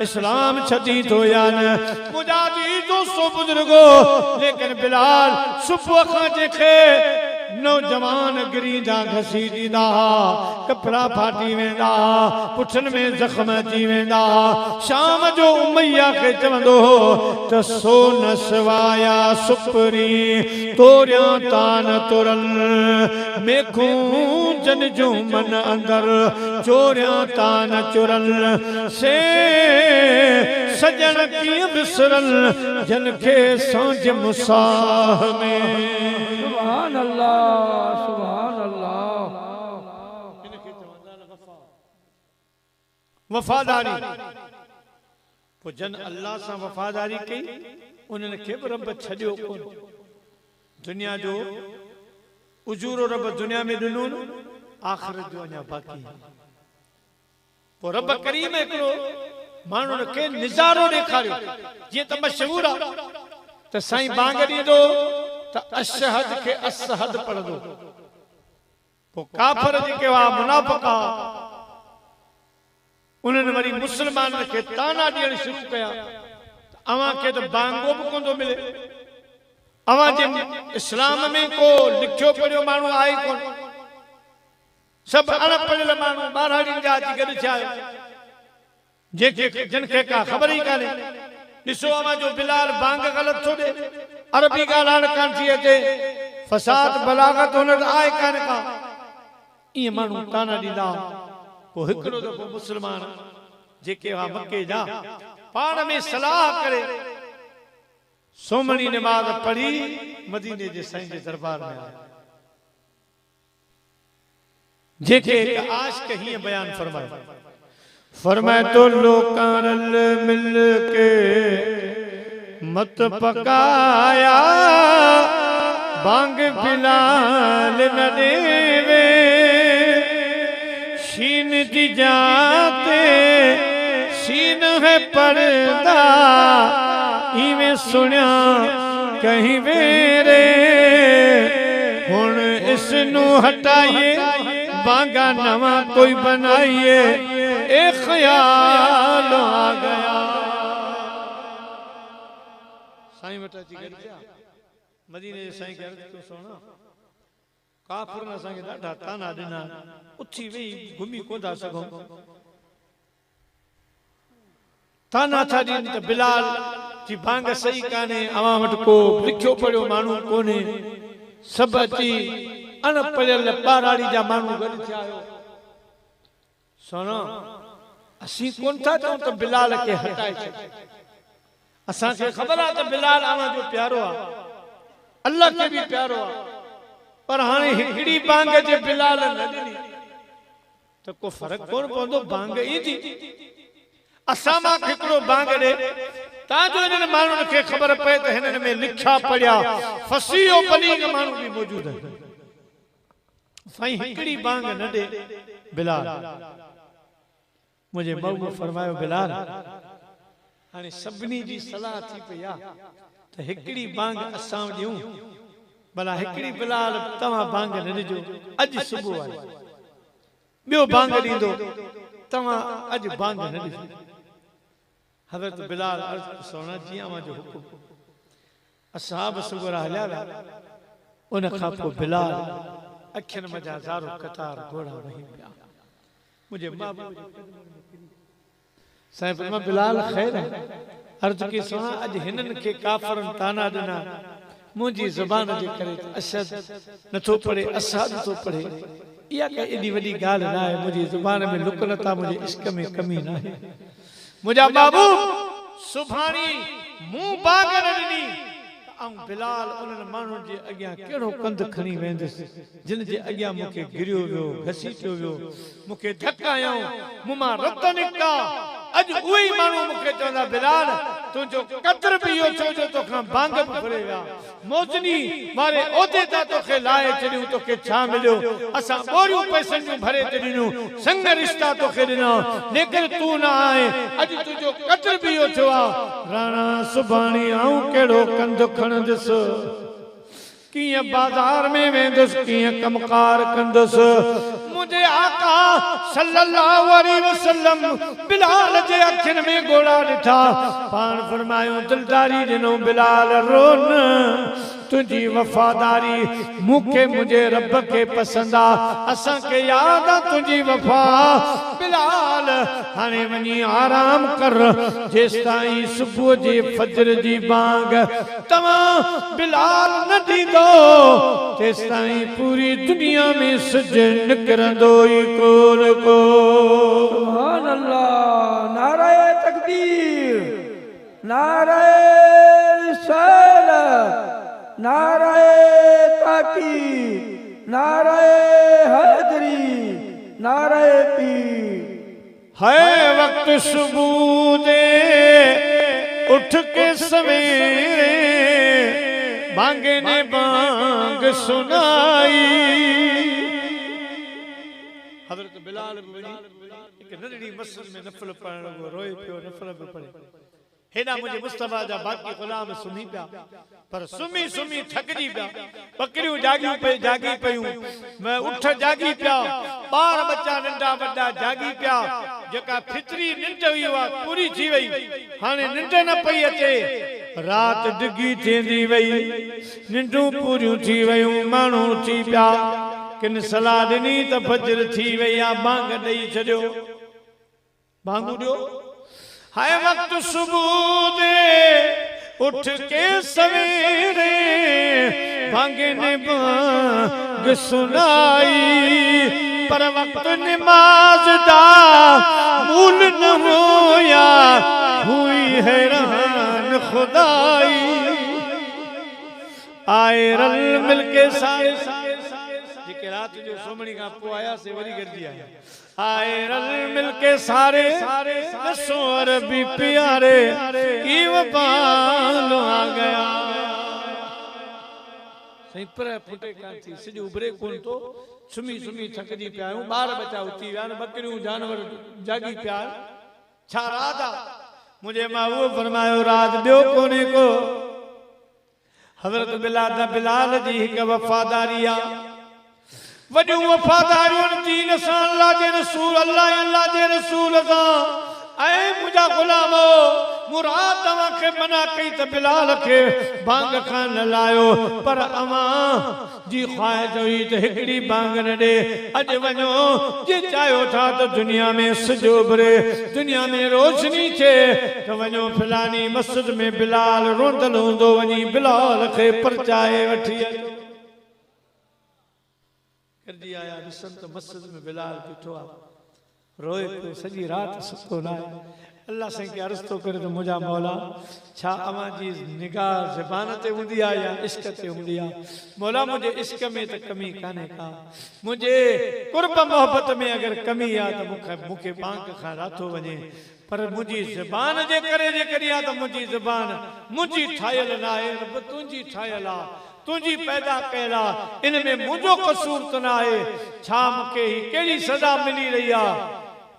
इस्लाम छॾी थो या न मुंहिंजा जी दोस्तो बुजुर्गो लेकिन बिलाल सुबुह खां जेके नौजवान गिरींदा घसी ॾींदा कपिड़ा फाटी वेंदा पुठनि में ज़ख़्म अची वेंदा शाम जो उमैया खे चवंदो हो त सो न सवाया सुपरी तोरियां तान तुरन मेखूं जन जो मन अंदर चोरियां तान चुरन से सजन कीअं विसरन जन खे सांझ मुसाह में सुभान अल्लाह सुभान अल्लाह वफादारी पोइ जन अल्लाह सां वफादारी कई उन्हनि खे बि रब छॾियो कोन दुनिया जो उजूरो रब दुनिया में ॾिनो आख़िरत जो अञा बाक़ी पोइ रब करीम हिकिड़ो माण्हुनि खे निज़ारो ॾेखारियो जीअं त मशहूर आहे त साईं बांग ॾींदो त अशहद के असहद पढ़दो पोइ काफर जेके हुआ मुनाफ़िक़ उन्हनि वरी मुस्लमाननि खे ताना ॾियण शुरू कया अवां खे त बांगो बि कोन थो मिले अवां जे इस्लाम में को लिखियो पढ़ियो माण्हू आहे कोन सब अनपढ़ियल माण्हू ॿारहाड़ियुनि जा अची गॾु थिया जेके जिनखे का ख़बर ई कान्हे ॾिसो अवां जो बिलाल बांग ग़लत थो ॾे अरबी ॻाल्हाइण कान थी अचे फसाद बलागत हुन आहे कान का ईअं माण्हू ताना ॾींदा पोइ हिकिड़ो दफ़ो मुस्लमान जेके हुआ मके जा पाण में सलाह करे सोमणी नमाज़ पढ़ी मदीने जे साईं जे दरबार में आया जेके आशिक़ हीअं बयान फरमायो फरमाए तो लोकां रल मिल के मत पकाया बांग बिलाल न देवे शीन दी जाते शीन है पर्दा इवें सुनिया कहीं वेरे हुण इसनू हटाइए बांगा नवा कोई बनाइए एक ख्याल आ गया साईं वटा जी गॾु थिया मदीने जे साईं खे अर्ज़ कयो सोना काफ़िरनि असांखे ॾाढा ताना ॾिना उथी वेही घुमी कोन था सघूं ताना था ॾियनि त बिलाल जी भांग सही कान्हे अवां वटि को लिखियो पढ़ियो माण्हू कोन्हे सभु अची अनपढ़ियल ॿारहाड़ी जा माण्हू गॾु थिया आहियो सोना असीं कोन था चऊं त बिलाल खे हटाए छॾ असांखे ख़बर आहे त बिलाल अवां जो प्यारो आहे अल्लाह खे बि प्यारो आहे पर हाणे हिकिड़ी बांग जे बिलाल न ॾिनी त को फ़र्क़ु कोन पवंदो बांग ईंदी असां मां हिकिड़ो बांग ॾे ताजो इन्हनि माण्हुनि खे ख़बर पए त हिननि में लिखिया पढ़िया फसीह बलीग माण्हू बि मौजूद आहिनि साईं हिकिड़ी बांग न ॾे बिलाल मुझे महबूब फरमायो बिलाल हाणे सभिनी जी सलाह थी पई आहे त हिकिड़ी बांग असां ॾियूं भला हिकिड़ी बिलाल तव्हां बांग न ॾिजो अॼु सुबुह आहे ॿियो बांग ॾींदो तव्हां अॼु बांग न ॾिजो हज़रत बिलाल सोना जी अवां जो हुकुम असहाब सुबुह हलिया विया उन खां पोइ बिलाल अखियुनि मजा ज़ारो कतार घोड़ा वही पिया मुझे साईं फरमा बिलाल खैर अर्ज की सोना अज हिनन के काफरन ताना ॾिना मुंहिंजी ज़बान जे करे अशद नथो पढ़े असाद तो पढ़े इहा का एॾी वॾी ॻाल्हि न आहे मुंहिंजी ज़बान में लुक नथा मुंहिंजे इश्क में कमी न आहे मुंहिंजा महबूब सुभाणी मूं बाग न ॾिनी ऐं बिलाल उन्हनि माण्हुनि जे अॻियां कहिड़ो कंध खणी वेंदुसि जिन जे अॻियां मूंखे गिरियो वियो घसीटियो वियो मूंखे धकायऊं मूं मां रत निकिता अॼु उहे ई माण्हू मूंखे चवंदा बिलाल तुंहिंजो कतर बि इहो छो जो तोखां बांग बि फुरे विया मोजनी वारे ओदे तां तोखे लाहे छॾियूं तोखे छा मिलियो असां ॿोरियूं पैसनि जूं भरे ते ॾिनियूं संग रिश्ता तोखे ॾिना लेकिन तूं न आहे अॼु तुंहिंजो कतर बि इहो थियो आहे राणा सुभाणे आऊं कहिड़ो कंध खणंदुसि कीअं बाज़ार में वेंदुसि कीअं कमकार कंदुसि मुझे आका सल्लल्लाहु अलैहि वसल्लम बिलाल जे अखियुनि में गोड़ा ॾिठा पाण फरमायो दिलदारी ॾिनो बिलाल रोन तुझी वफादारी मूंखे मुझे रब के पसंद आ असां के याद आ तुझी वफा बिलाल हाणे वनी आराम कर जेसताईं सुबह जे फजर जी बांग तमाम बिलाल न दीदो तेसताईं पूरी दुनिया में सज निकरंदो ही कोन को सुभान अल्लाह नाराए तकबीर नाराए रिसालत नाराए ताकी नाराए हैदरी नाराए पीर है वक्त सुबह दे उठ के सवेरे बांगे ने बांग सुनाई हजरत बिलाल एक नंढड़ी मस्जिद में नफल पढ़ण लॻो रोए पियो नफल पियो पढ़े हेॾा मुंहिंजे मुस्तफा जा बाक़ी ग़ुलाम सुम्ही पिया पर सुम्ही सुम्ही थकिजी पिया बकरियूं जागी पयूं मैं उठ जागी पिया ॿार बच्चा नंढा वॾा जागी पिया जेका फितरी निंड हुई उहा पूरी थी वई हाणे निंड न पई अचे रात डिगी थींदी वई निंडूं पूरियूं थी वयूं माण्हू थी पिया किन सलाह ॾिनी त फजर थी वई आ बांग ॾेई छॾियो बांगू ॾियो हाय वक्त सुबुह दे उठ के सवेरे भांगे ने बांग सुनाई पर वक्त नमाज दा मूल न होया हुई हैरान खुदाई आए रल मिलके सारे जेके रात जो सोमणी का पो आया से वरी गरजी आया आए रल मिलके सारे सोर भी प्यारे की वफाल आ गया सही पर फुटे कांची सिज उभरे कोन तो सुमी सुमी थकजी पियायूं बार बचा उठी विया बकरियूं जानवर जागी पिया छा राजा मुझे महबूब फरमायो राज ॿियो कोने को हज़रत बिलाल जी हिक वफादारी आ वॾियूं वफादारियूं दीन सां अल्लाह जे रसूल सां ऐं मुंहिंजा गुलामो मुराद तव्हां खे मना कई त बिलाल खे बांग खां न लायो पर अवां जी ख़्वाहिश हुई त हिकिड़ी बांग न ॾे अॼु वञो जे चाहियो था त दुनिया में सिज उभरे दुनिया में रोशनी थिए त वञो फलानी मस्जिद में बिलाल रोंदल हूंदो वञी बिलाल खे परचाए वठी अचो करजी आया ॾिसनि त मस्जिद में बिलाल बीठो आहे रोए पियो सॼी राति सुतो न आहे अल्लाह साईं खे अर्ज़ थो करे त मुंहिंजा मौला छा अवां जी निगाह ज़बान ते हूंदी आहे या इश्क ते हूंदी आहे मौला मुंहिंजे इश्क में त कमी कान्हे का मुंहिंजे कुर्ब मोहब्बत में अगरि कमी आहे त मूंखे बांग खां राथो वञे पर मुंहिंजी ज़बान जे करे जेकॾहिं आहे त मुंहिंजी ज़बान मुंहिंजी ठाहियल न आहे रब तुंहिंजी ठाहियल आहे तुझी पैदा कैला इनमें मुझो कसूर तो ना है छा मुके ही केड़ी सजा मिली रही आ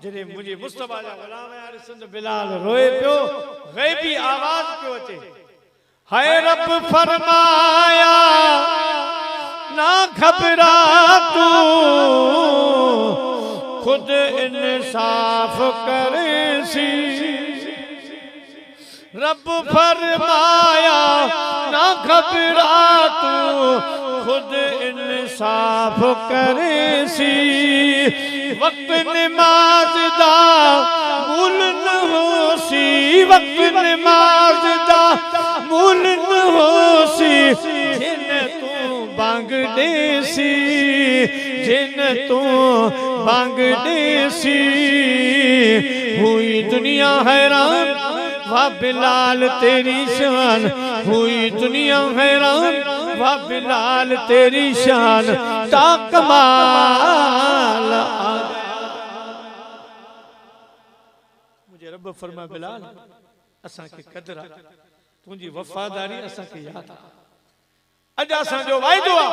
जने मुझे मुस्तफा जा गुलाम यार संत बिलाल रोए पियो गैबी आवाज पियो अचे हाय रब फरमाया ना घबरा तू खुद इंसाफ करे सी रब फरमाया ना घबरा तू खुद इंसाफ करे सी वक्त नमाज दा मूल न हो सी वक्त नमाज दा मूल न हो सी जिन तू बांग दे सी जिन तू बांग दे सी हुई दुनिया हैरान वाह बिलाल तेरी शान हुई दुनिया हैरान वाह बिलाल तेरी शान ता कमाल मुझे रब फरमा बिलाल असा के कदर तुझी वफादारी असा के याद अज असा जो वायदो आ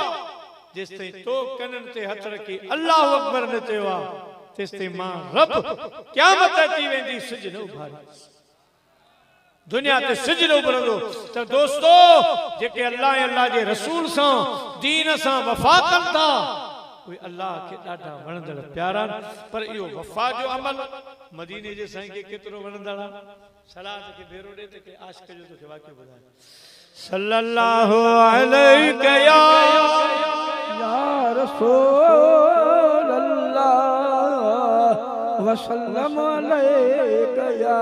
जिस ते तो कनन ते हथ रखी अल्लाह अकबर ने चयो तिस ते मां रब क़यामत अची वेंदी सिज न उभारी दुनिया ते सिज न उभरंदो त दोस्तो जेके अल्लाह जे रसूल सां दीन सां वफा कनि था उहे अल्लाह खे ॾाढा वणंदड़ प्यारा पर इहो वफा जो अमल मदीने जे साईं खे केतिरो वणंदड़ आहे सलात खे भेरो ॾे त के आशिक़ जो तोखे वाक़ियो ॿुधाए सल्लल्लाहु अलैहि या रसूल अल्लाह वसल्लम अलैका या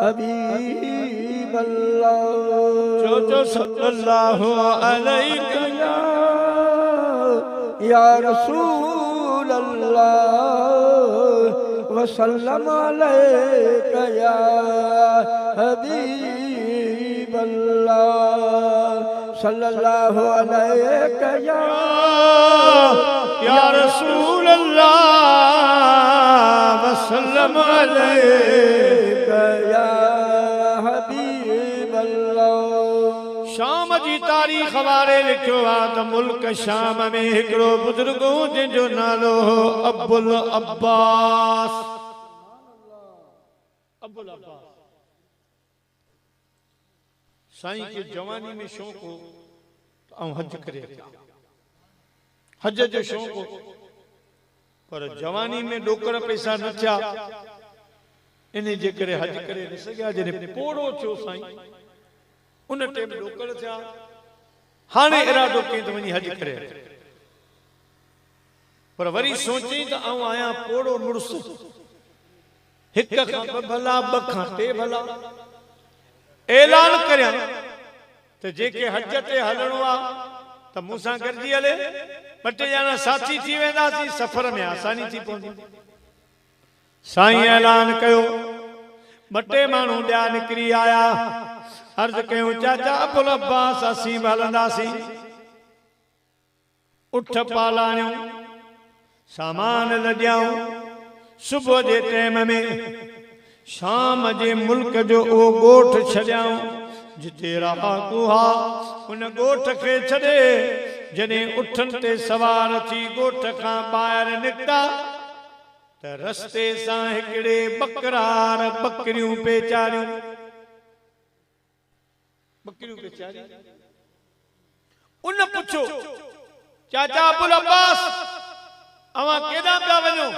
हबीब अल्लाह जो सल्लल्लाहु अलैहि या रसूल अल्लाह वसल्लम अलैका या हबीब अल्लाह सल्लल्लाहु अलैका या रसूल अल्लाह वसल्लम अलैका या हबीब अल्लाह शाम जी तारीख़ वारे लिखियो आहे त मुल्क शाम में हिकिड़ो बुजुर्ग हो जंहिंजो नालो हो अबुल अब्बास साईं खे जवानी में शौक़ हो ऐं हज करे हज जो शौक़ हो पर जवानी में ॾोकर पैसा न थिया इन जे करे हज करे न सघिया जॾहिं पोड़ो थियो साईं उन टेम ॾोकड़ थिया हाणे इरादो कई त वञी हज करे पर वरी सोची त आऊं आहियां पोड़ो मुड़ुस हिक खां ॿ भला ॿ खां टे भला ऐलान करियां त जेके हज ते हलणो आहे त मूंसां गॾिजी हले ॿ टे ॼणा साथी थी वेंदासीं सफ़र में आसानी थी पवंदी साईं ऐलान कयो ॿ टे माण्हू ॿिया निकिरी आया अर्ज़ कयूं चाचा अबुल अब्बास असीं बि हलंदासीं उठ पालाणियूं सामान लॾियाऊं सुबुह जे टाइम में शाम जे मुल्क जो उहो ॻोठ छॾियाऊं जिते रहाकू हा उन ॻोठ खे छॾे जॾहिं उठनि ते सवार थी ॻोठ खां ॿाहिरि निकिता त रस्ते सां हिकिड़े बकरार बकरियूं पेचारियूं उन पुछो चाचा अबुल अब्बास अवां केॾां पिया वञो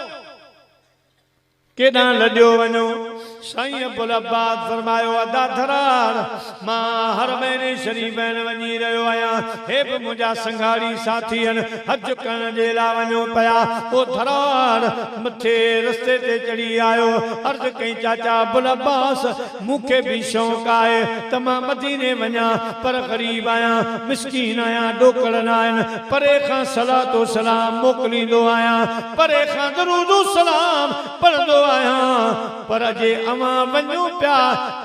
केॾां लॾियो वञो साईं अबुल अब्बास फरमायो अदा धरार मां हर महीने शरीफ़न वञी रहियो आहियां हे बि मुंहिंजा संघाड़ी साथी आहिनि हज करण जे लाइ वञो पिया ओ धरार मथे रस्ते ते चढ़ी आयो अर्ज़ कई चाचा अबुल अब्बास मूंखे बि शौक़ु आहे त मां मदीने वञा पर ग़रीब आहियां मिस्कीन आहियां ॾोकड़ न आहिनि परे खां सलातो सलाम मोकिलींदो आहियां परे खां दरूदो सलाम पढ़ंदो आहियां पर जे अवां वञो पिया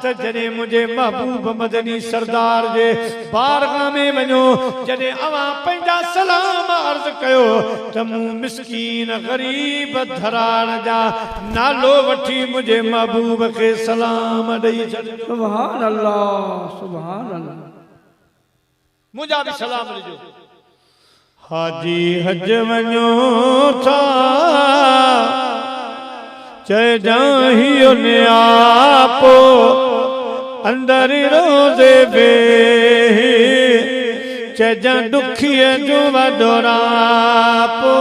त जॾहिं मुंहिंजे महबूब मदनी सरदार जे बारगाह में वञो जॾहिं अवां पंहिंजा सलाम अर्ज़ कयो त मूं मिस्कीन ग़रीब धराड़ जा नालो वठी मुंहिंजे महबूब खे सलाम ॾेई छॾियो सुभान अल्लाह सुभान अल्लाह मुंहिंजा बि सलाम ॾिजो हाजी हज वञो था चए जाहियो ने आपो अंदर रोज़े बे चए दुखिए जो वडोरापो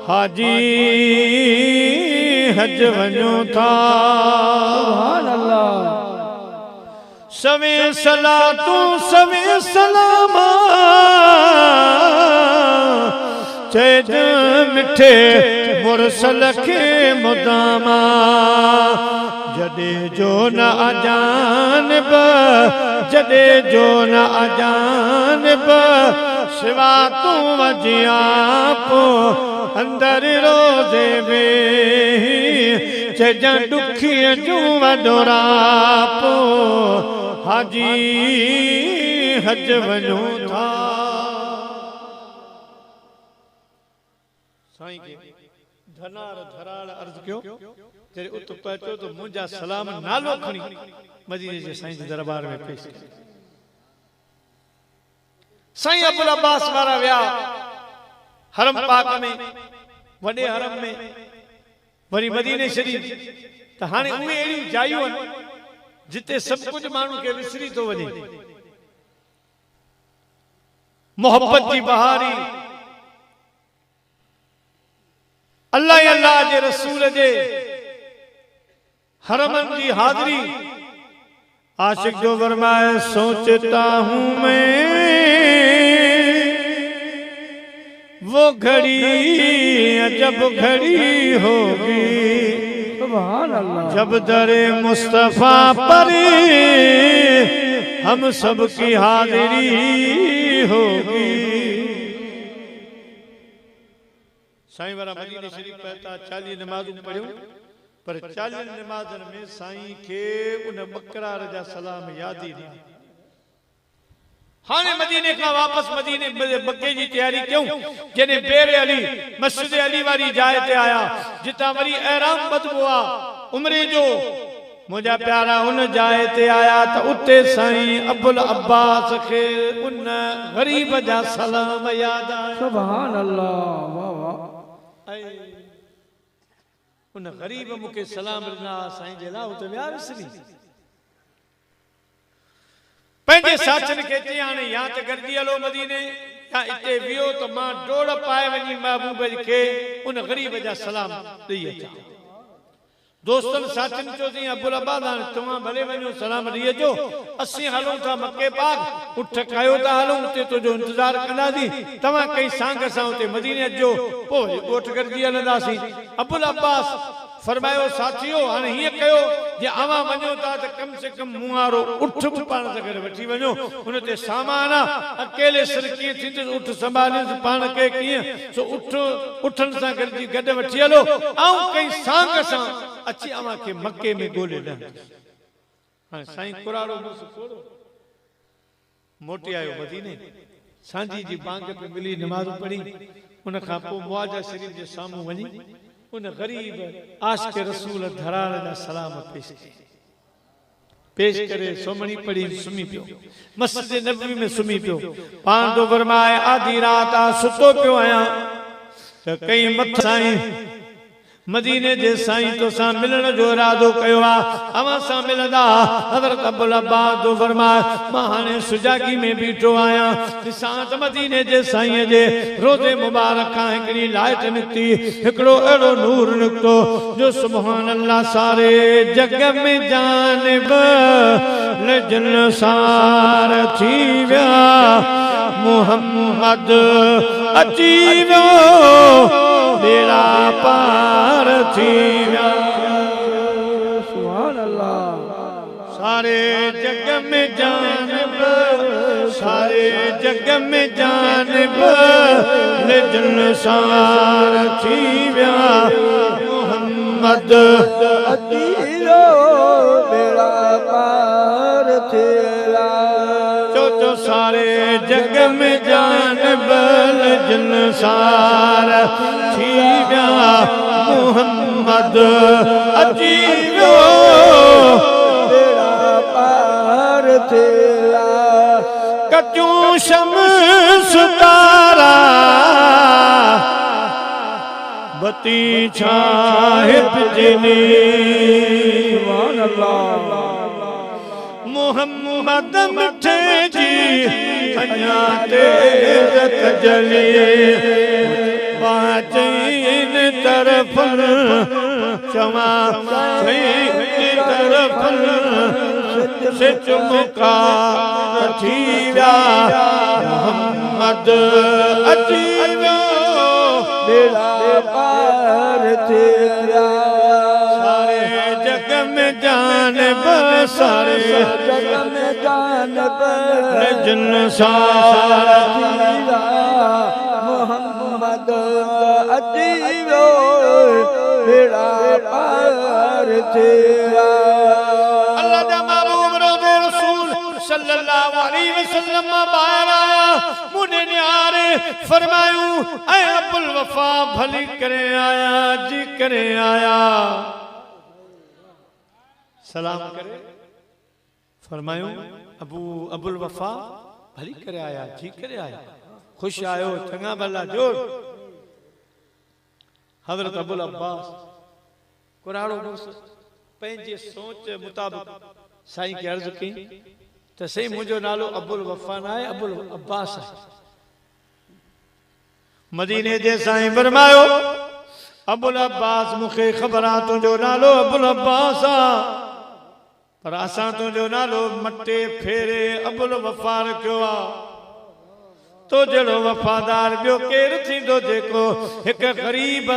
हाजी हज वञो था सुभान अल्लाह सवे सलातू सवे सलामा चए मिठे मुरसल खे मुदामा जॾे जो न अजानब जॾे जो न अजानब सिवा तू वजिया पो अंदर रोज़े में चजा दुखिए जूं वडोरापो हाजी हज वञो था साईं के धनार धराड़ अर्ज़ कयो जॾहिं उत पहुचो तो मुंहिंजा सलाम नालो खणी मदीने जे साईं जे दरबार में पेश कयो साईं अबुल अब्बास वारा विया हरम पाक में वॾे हरम में वरी मदीने शरीफ त हाणे उहे अहिड़ियूं जायूं आहिनि जिते सभु कुझु माण्हू खे विसरी थो वञे मोहब्बत जी बहारी अल्लाह अल्लाह जे रसूल जे हरमन की हाज़री आशिक जो फरमाए सोचता हूँ मैं वो घड़ी जब घड़ी होगी सुभान अल्लाह जब दरे मुस्तफा पर हम सब की हाजिरी होगी साईं वारा मदीने शरीफ पहुता 40 नमाज़ूं पढ़ियूं पर 40 नमाज़न में साईं के उन बकरार जा सलाम याद ही नहीं हाने मदीने का वापस मदीने मक्के जी तैयारी क्यों जने बेरे अली मस्जिद अली वाली जाए ते आया जिता वरी एहराम बदबो आ उम्रे जो मुझा प्यारा उन जाए ते आया तो उते साईं अबुल अब्बास के उन गरीब जा सलाम याद आया सुभान अल्लाह वाह वाह उन गरीब मुके सलाम ॾिना साईं जे लाइ उते विया विसरी पंहिंजे साचन खे चई हाणे या त गॾिजी हलो मदीने या हिते वियो त मां डोड़ पाए वञी महबूब खे उन गरीब जा सलाम ॾेई अचां दोस्तन साथिन चोसी अब्दुल अब्बास तमा भले वनो सलाम ॾिए जो असी हलूं था मक्के पाक उठ कयो था हलूं उते तो जो इंतजार कंदा दी तमा कई सांग सां उते मदीने जो पोइ ॻोठ करजी हलंदासीं। अब्दुल अब्बास फरमायो साथियो हाणे हीअं कयो जे अवां वञो था त कम से कम मुहारो उठ बि पाण सां गॾु वठी वञो उन ते सामान आहे अकेले सिर कीअं थींदो उठ संभालियोसि पाण खे कीअं सो उठनि सां गॾिजी गॾु वठी हलो ऐं कई सांग सां अची अवां खे मके में ॻोल्हे ॾियनि। हाणे साईं कुराड़ो मोटी आयो मदीने सांझी जी बांग पे मिली नमाज़ पढ़ी उन खां पोइ मुआजा शरीफ जे साम्हूं वञी उन गरीब आशिक रसूल धराण जा सलाम पेश करे सोमणी पढ़ी सुमी पियो मस्जिद नबवी में सुमी पियो पाण तो फरमाए आधी रात आ सुतो पियो आया त कई मथ साईं मदीने जे साईं तो सां मिलण जो इरादो कयो आ अवां सां मिलंदा हज़रत अब्दुल अब्बास तो फरमाए मां हाणे सुजागी में बीठो आया ॾिसां त मदीने जे साईं जे रोज़े मुबारक खां हिकड़ी लाइट निकती हिकड़ो अहिड़ो नूर निकतो जो सुभान अल्लाह सारे जग में जानब लजन सार थी विया मुहम्मद अची वियो बेड़ा पार थी विया। सुभान अल्लाह सारे जग में जानब सारे जग में जानब लजन सार थी विया मुहम्मद अची वियो बेड़ा पार थी विया। जो सारे जग में जानब लजन सार थी विया मुहम्मद अची वियो बेड़ा पार थी विया। कचूं शम्स तारा बती छाहिब जिनी सुभान अल्लाह मुहम्मद मिठे जी अञा तेज तजली पाचीन तरफ चवा सही तरफ से चुमका थी विया मुहम्मद अची वियो बेड़ा पार थी विया। सारे जग में जानब सारे जग में जानब लजन सार थी विया मुहम्मद अची वियो बेड़ा पार थी विया। अल्लाह दा महबूब रोज़े रसूल सल्लल्लाहु अलैहि वसल्लम बाहर आया मुने न्यारे फरमायूं ऐ अब्दुल वफा भली करे आया जी करे आया सलाम करे फरमायूं अबुल वफा भली करे आया जी करे आया खुश आयो चंगा भला जोर। हजरत अबुल अब्बास कुराड़ो पंहिंजे सोच मुताबिक साईं खे अर्ज़ कई त सही मुंहिंजो नालो अबुल वफा न आहे अबुल अब्बास आहे। मदीने जे साईं फरमायो अबुल अब्बास मूंखे ख़बर आहे तुंहिंजो नालो अबुल अब्बास आहे पर असां तुंहिंजो नालो मटे फेरे अबुल वफा रखियो आहे। तो जड़ो वफादार बियो केर थींदो जेको एक गरीब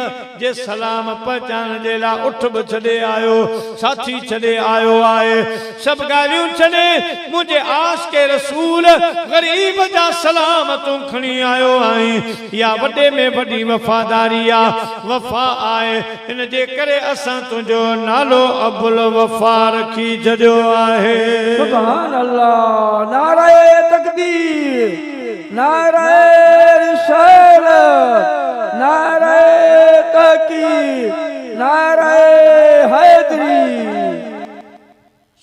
जे सलाम पहचान जे ला उठ ब छड़े आयो साथी छड़े आयो आए सब गालियों छड़े मुझे आस के रसूल गरीब जा सलाम तू खणी आयो आई या वडे में वडी वफादारी आ वफा आए इन जे करे असा तुजो नालो अबुल वफा रखी जजो आहे। सुभान अल्लाह नारे तकबीर नारे रिसालत नारे तकीर नारे हैदरी।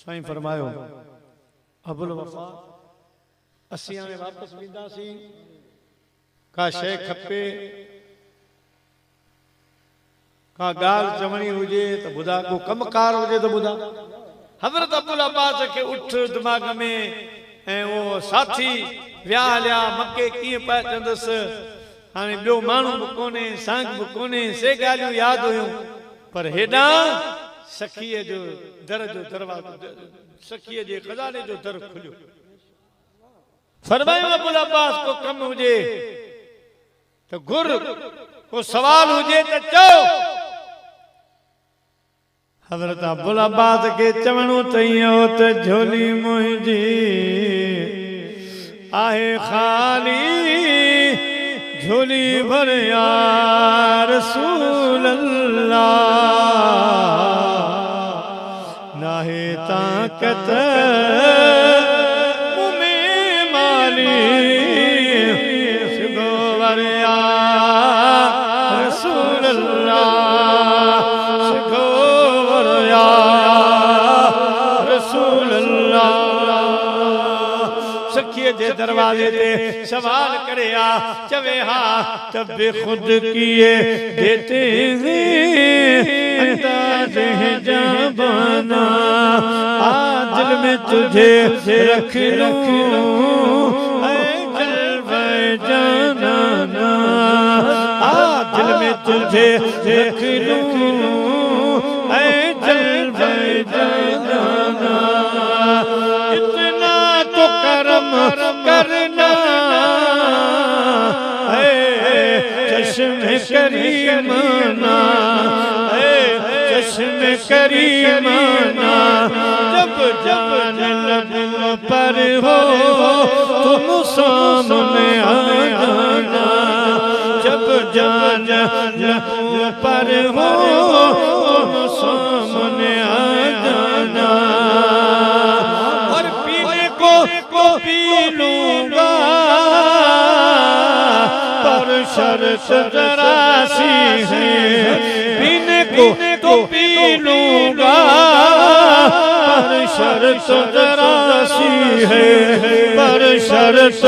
साईं फरमायो अबुल वफा असी हाणे वापस वेंदासी का शय खपे का गाल चवणी हुजे त बुधा को कमकार हुजे त बुधा। हजरत अब्दुल अब्बास के उठ दिमाग में ऐं वो साथी विया हलिया मके कीअं पहुचंदुसि हाणे ॿियो माण्हू बि कोन्हे सांग बि कोन्हे से ॻाल्हियूं यादि हुयूं पर हेॾां सखीअ जो दर जो दरवाज़ो सखीअ जे खज़ाने जो दर खुलियो फरमायो अबुल अब्बास को कम हुजे तो गुर को सवाल हुजे तो चओ हज़रत अबुल अब्बास के चवणो तइयो त झोली मुंहिंजी आहे खाली झोली भर या रसूल अल्लाह नाहे ताकत मुमें माली सिगो भर या रसूल अल्लाह सिगो भर या रसूल अल्लाह सखीअ जे दरवाजे ते सवाल करे आ चवे हा तब खुद किए देते अंदाज है जाबाना आज दिल में तुझे रख लूं ऐ जलवे जाना आज दिल में तुझे रख लूं ऐ जलवे जाना इतना तो करम करना चश्मे करीमाना चश्मे करीमाना जब जान लब पर हो तुम सामने आ जाना जब जान लब पर हो तुम सामने आ जाना और पीने को पी लूंगा पर शर्त जरा सी है पीने को तो पी लूंगा पर शर्त जरा सी है पर शर्त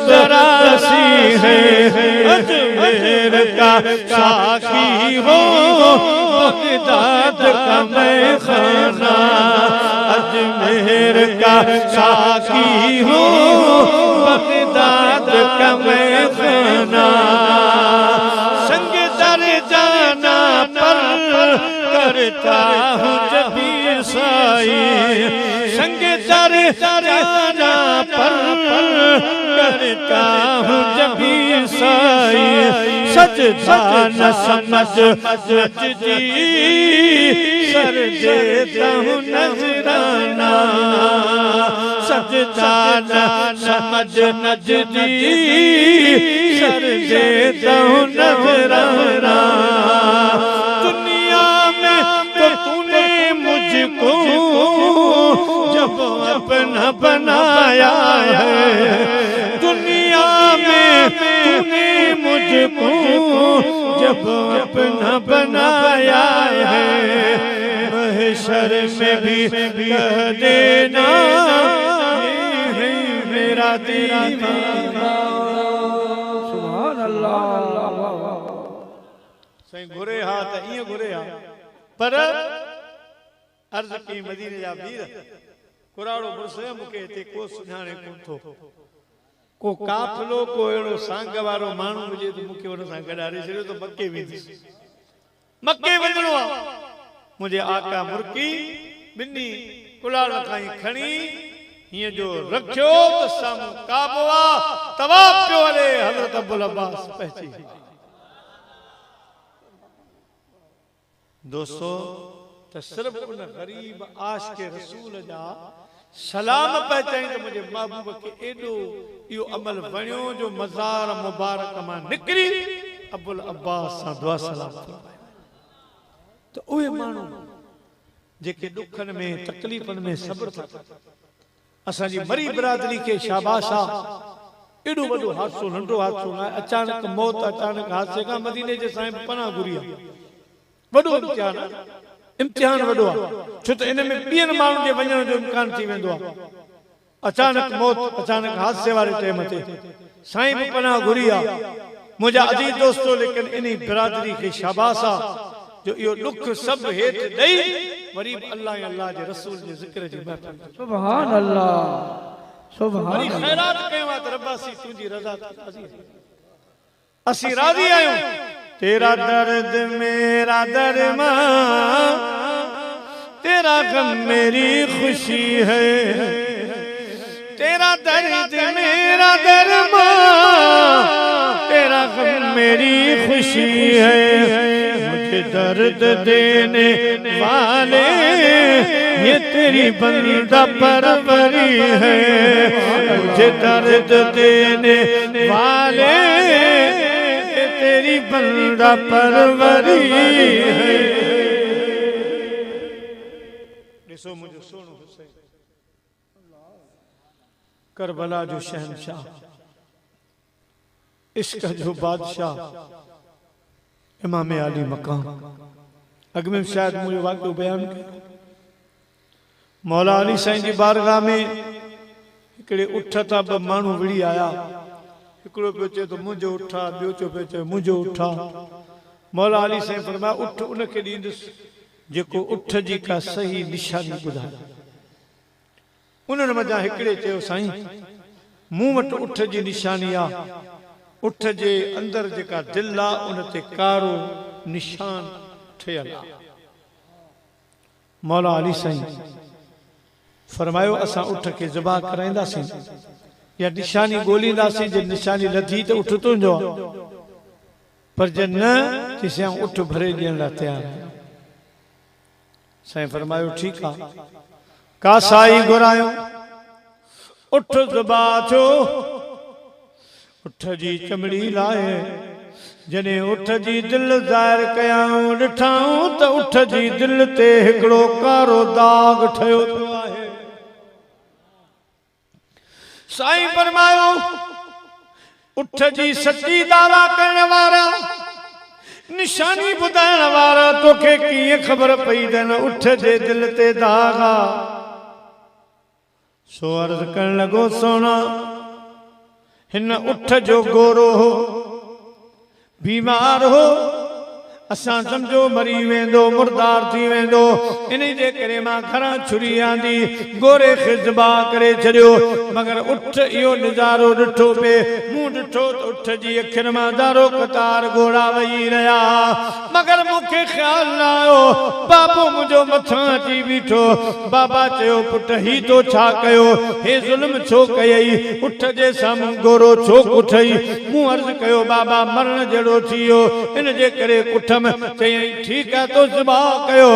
जरा सी है अजमेर का साकी हो बगदाद का मैं खाना अजमेर का साकी हो बगदाद का मैं खाना संग दर जाना पर करता हूँ जबी साई संग दर जाना पर करता हूँ जबी साई सजदा न समझ नजदी सर देता हूँ नजराना सजदा न समझ नजदी सर देता हूँ नजराना दुनिया में तो तूने मुझको जब अपना बनाया है दुनिया में तूने मुझको जब अपना बनाया है महशर में भी कह देना ये है मेरा दीवाना सुभान अल्लाह सही घुरे हा त इएं घुरे हा पर अर्ज की मदीने जा वीर कुराड़ो बुरसे मूंखे हिते को सुञाणे कोन थो को काफ़िलो को अहिड़ो सांग वारो माण्हू हुजे त मूंखे हुन सां गॾारे छॾियो त मके वेंदुसि मके वञिणो आहे मुंहिंजे आका मुर्की ॿिन्ही कुलाड़ खां ई खणी हीअं जो रखियो त साम्हूं काबो आहे तवाफ़ पियो हले हज़रत अबुल अब्बास पहुची दोस्तों तो सिर्फ उन गरीब आशिक़ रसूल जा सलाम पहुचाई तो मुझे महबूब के एडो यो अमल बणियो जो मज़ार मुबारक मां निकरी अबुल अब्बास सां दुआ सलाम तो उहे माण्हू जेके दुखन में तकलीफन में सब्र था असा जी मरी बिरादरी के शाबाश आ एडो वडो हादसो नंढो हादसो ना अचानक मौत अचानक हादसे का मदीने जे साईं पना गुरिया वडो इम्तिहान इम्तिहान वडो छो तो इन में ॿियन माण्हुनि जे वञण जो इम्कान थी वेंदो आहे अचानक मौत अचानक हादसे वारे टाइम ते साईं भी पनाह घुरी आहे मुंहिंजा अजीज दोस्तो लेकिन इन बिरादरी के शाबाश आहे जो इहो दुख सब हेठ ॾेई वरी अल्लाह ऐं अल्लाह जे रसूल जे ज़िक्र जी महफ़िल सुभान अल्लाह सुभान अल्लाह खैरात कयो आहे त रब्बासी तुंहिंजी रज़ा ते राज़ी असीं राज़ी आहियूं तेरा दर्द मेरा दरमा तेरा गम मेरी खुशी है, तेरा दर्द मेरा दरमान, तेरा गम मेरी खुशी है। मुझे दर्द देने वाले ये तेरी बंदा परवरी है, मुझे दर्द देने वाले ये तेरी बंदा परवरी है। देखो मुझे सुनो हुसैन, करबला जो शहनशाह, इसका जो बादशाह, इमाम अली मकाम। अग में शायद मुझे वाक़ो बयान किया। मौला अली साईं जी बारगाह में हिकिड़े उठ था ब माण्हू विड़ी आया। हिकिड़ो पियो चए तो मुंहिंजो उठा, ॿियो चयो पियो चए मुंहिंजो उठा। मौला अली साईं फरमाया उठ उनखे ॾींदुसि जेको उठ जी का सही निशानी ॿुधाए। उन्हनि मथां हिकिड़े चयो साईं मूं वटि उठ जी निशानी आहे, उठ जे अंदरि जेका दिलि आहे उन ते कारो निशान ठहियल आहे। मौला अली साईं फरमायो असां उठ खे ज़िबा कराईंदासीं या निशानी ॻोल्हींदासीं, जे निशानी लधी त उठ तुंहिंजो आहे, पर जे न चइसि उठ भरे ॾियण लाइ तयारु आहियां। साईं फरमायो ठीकु आहे, का साई घुरायो, उठ ज़िबा थियो। उठ जी चमड़ी लाए जने उठ जी दिल ज़ाहिर कयाऊं, ॾिठाऊं त उठ जी दिल ते हिकिड़ो कारो दाग ठहियो पियो आहे। साईं फरमायो उठ जी सच्ची दावा करण वारा, निशानी ॿुधाइण वारा, तोखे कीअं ख़बर पई त न उठ जे दिल ते दाग आहे? सो अर्ज़ करण लॻो सोना हिन उठ जो गोरो हो, बीमार हो, असां समझो मरी वेंदो, मुर्दार थी वेंदो। इन जे करे मां घरां छुरी आंदी गोरे खे ज़िबा करे छॾियो। मगर उठ इहो नज़ारो ॾिठो पे, मूं ॾिठो त उठ जी अखियुनि मां दारो कतार घोड़ा वही रहिया। मगर मूंखे ख़्याल न आयो, बाबो मुंहिंजो मथां अची बीठो। बाबा चयो पुट ही तो छा कयो, हे ज़ुल्म छो कयई, उठ जे साम्हूं गोरो छो कुठई? मूं अर्ज़ कयो बाबा मरण जहिड़ो थी वियो, इन जे करे कुठ चई ठीक है तो ज़िबा कयो,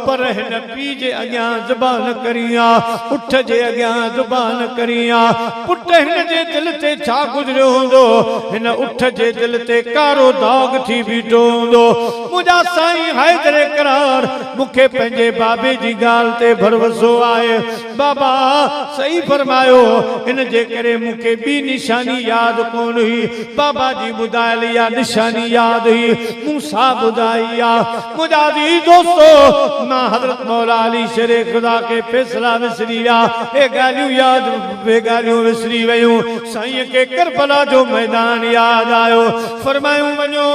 पर हिन पी जे अॻियां ज़िबा न करिया, उठ जे अॻियां ज़िबा न करिया। पुट हिन जे दिल ते छा गुज़रियो हूंदो, हिन उठ जे दिल ते कारो दाग थी बीठो हूंदो। मुंहिंजा साईं हैदर करार मूंखे पंहिंजे बाबे जी ॻाल्हि ते भरोसो आहे। बाबा सही फरमायो, इन जे करे मूंखे ॿी निशानी यादि कोन हुई। बाबा जी ॿुधायल इहा निशानी यादि हुई, मूं सा ॿुधाई आहे। मुंहिंजा अज़ीज़ दोस्तो, मां हज़रत मौला अली शेर ख़ुदा के फैसला विसरी विया, हे ॻाल्हियूं यादि वे ॻाल्हियूं विसरी वियूं। साईं खे करबला जो मैदान यादि आयो। फरमायूं वञो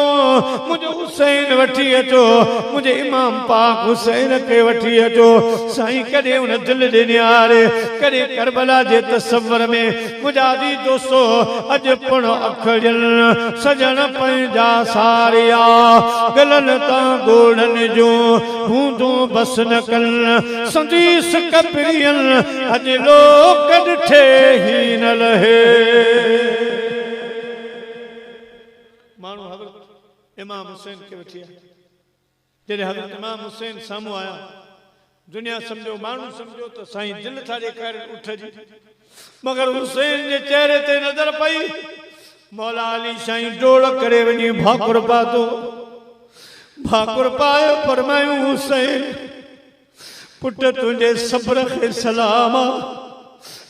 मुंहिंजो हुसैन वठी अचो, मुंहिंजे इमाम पाक हुसैन खे वठी अचो। साईं कॾहिं उन दिल ॾे निहारे, कॾहिं करबला जे तसव्वुर में। मुंहिंजा अज़ीज़ दोस्तो, अॼु पिण अखड़ियल सजण पंहिंजा सारिया, गलन तां गोड़न जो बूंदूं बस न कन, संदीस कपरियन अज लोक ॾिठे ही न लहे। माण्हू हज़रत इमाम हुसैन खे वठी आया। जॾहिं हज़रत इमाम हुसैन साम्हूं आया, दुनिया सम्झो माण्हू सम्झो त साईं दिल था ॾेखारनि उठ जी, मगर हुसैन जे चेहरे ते नज़र पई। मौला अली साईं डोड़ करे वञी भाकुर पातो, भाकुर पायो। फरमायूं हुसैन पुट तुंहिंजे सब्र खे सलाम आ,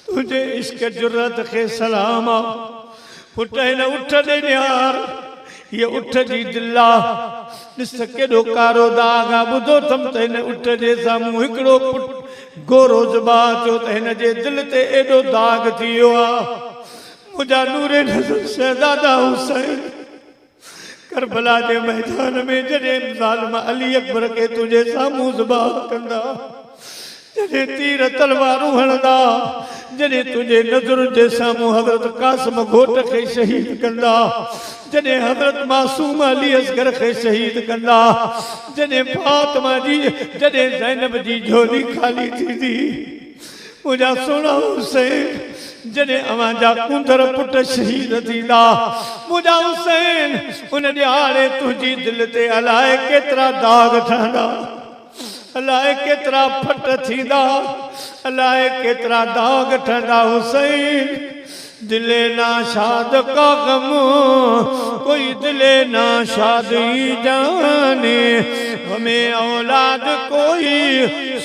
तुंहिंजे इश्क जुर्रत खे सलाम आ। पुट हिन उठ ॾे निहार, ये उठ जी दिल आ, ॾिस केॾो कारो दाग आ। ॿुधो थम त हिन उठ जे साम्हूं हिकिड़ो पुट गोरो ज़िबा थियो त हिन जे दिल ते एॾो दाग थी वियो आ। मुंहिंजा नूरे नज़र शहज़ादा हुसैन करबला जे मैदान में जॾहिं ज़ालिम अली अकबर के तुझे साम्हूं ज़िबा कंदा, जॾहिं तीर तलवारूं हणंदा, जॾहिं तुंहिंजे नज़रुनि जे साम्हूं हज़रत क़ासिम घोट खे शहीद कंदा, जॾहिं हज़रत मासूम अली असगर खे शहीद कंदा, जॾहिं फातिमा जी, जॾहिं ज़ैनब जी झोली ख़ाली थींदी, मुंहिंजा सोना हुसैन, जॾहिं अवांजा कुंदर पुट शहीद थींदा, मुंहिंजा हुसैन, उन ॾियारे तुंहिंजी दिलि ते अलाए केतिरा दाग ठहंदा, अलाए केतिरा फट थींदा, अलाए केतिरा दाग ठहंदा। हुसैन, दिले ना शाद का गम कोई दिले ना शादी जाने, हमें औलाद कोई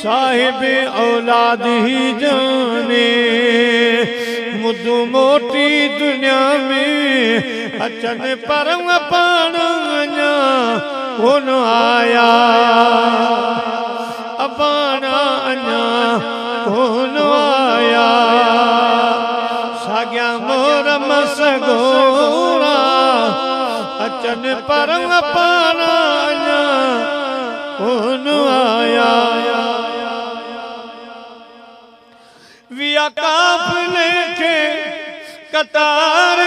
साहिब औलाद ही जाने। मुदु मोटी दुनिया में अचन पर पाण अञा कोन आया, अबाना अञा कोन आया। साॻिया मोर मसगोरा अचन पर पाण अञा कोन आया। विया काफ़िले खे कतार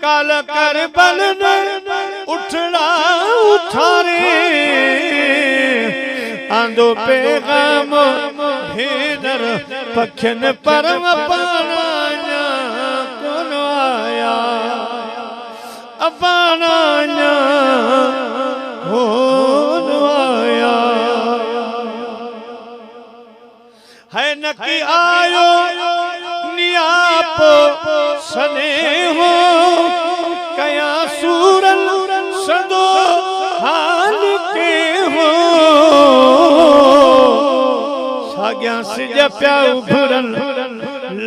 काल करबल उठड़ा उठारे, आंदो पैगाम भेनर पखियन पर पाणा कोन आया, अपाणा कोन आया। है न कि आयो नियाप सने हो, कया सूरल सदो हाल के हो। साॻिया सिज पिया उभरन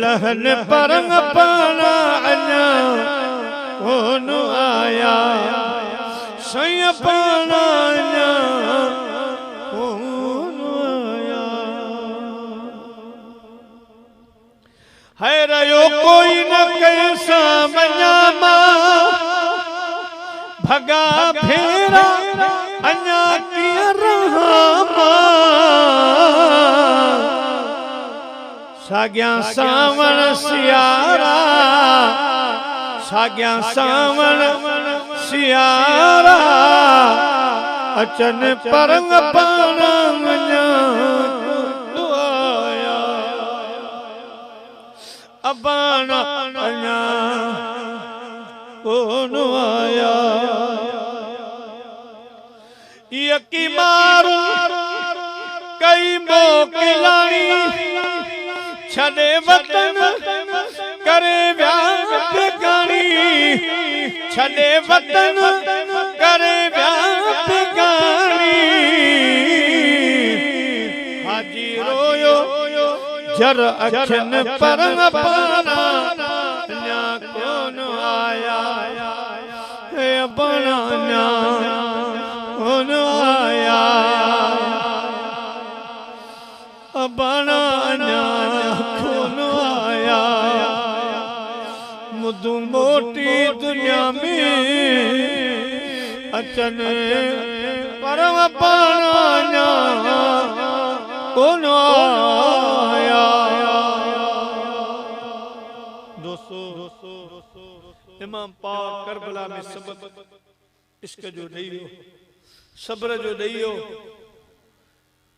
लहन परंग पाणा अञा कोन आया, सई पाणा अञा कोन आया। है रहियो कोई न कैसा मञामा, भगा फेरा अञा कीअं रहां। साॻिया सावण सियारा, साॻिया सावण सियारा अचन परंग पाणा अञा कोन आया, अबाणा अञा कोन आया। यकी मारू कई मोकिलाणी, छॾे वतन करे विया ठिकाणी, छॾे वतन करे विया ठिकाणी। हाजी रोयो जर अखियन परंग पाणा अञा कोन आया, अबाणा अञा कोन आया, अबाणा अञा कोन आया। मुदु मोटी दुनिया में अचन पर पाणा अञा कोन आया। दोस्तों, इमाम पाक करबला में सबक इश्क जो ॾेई, सब्र जो ॾेई,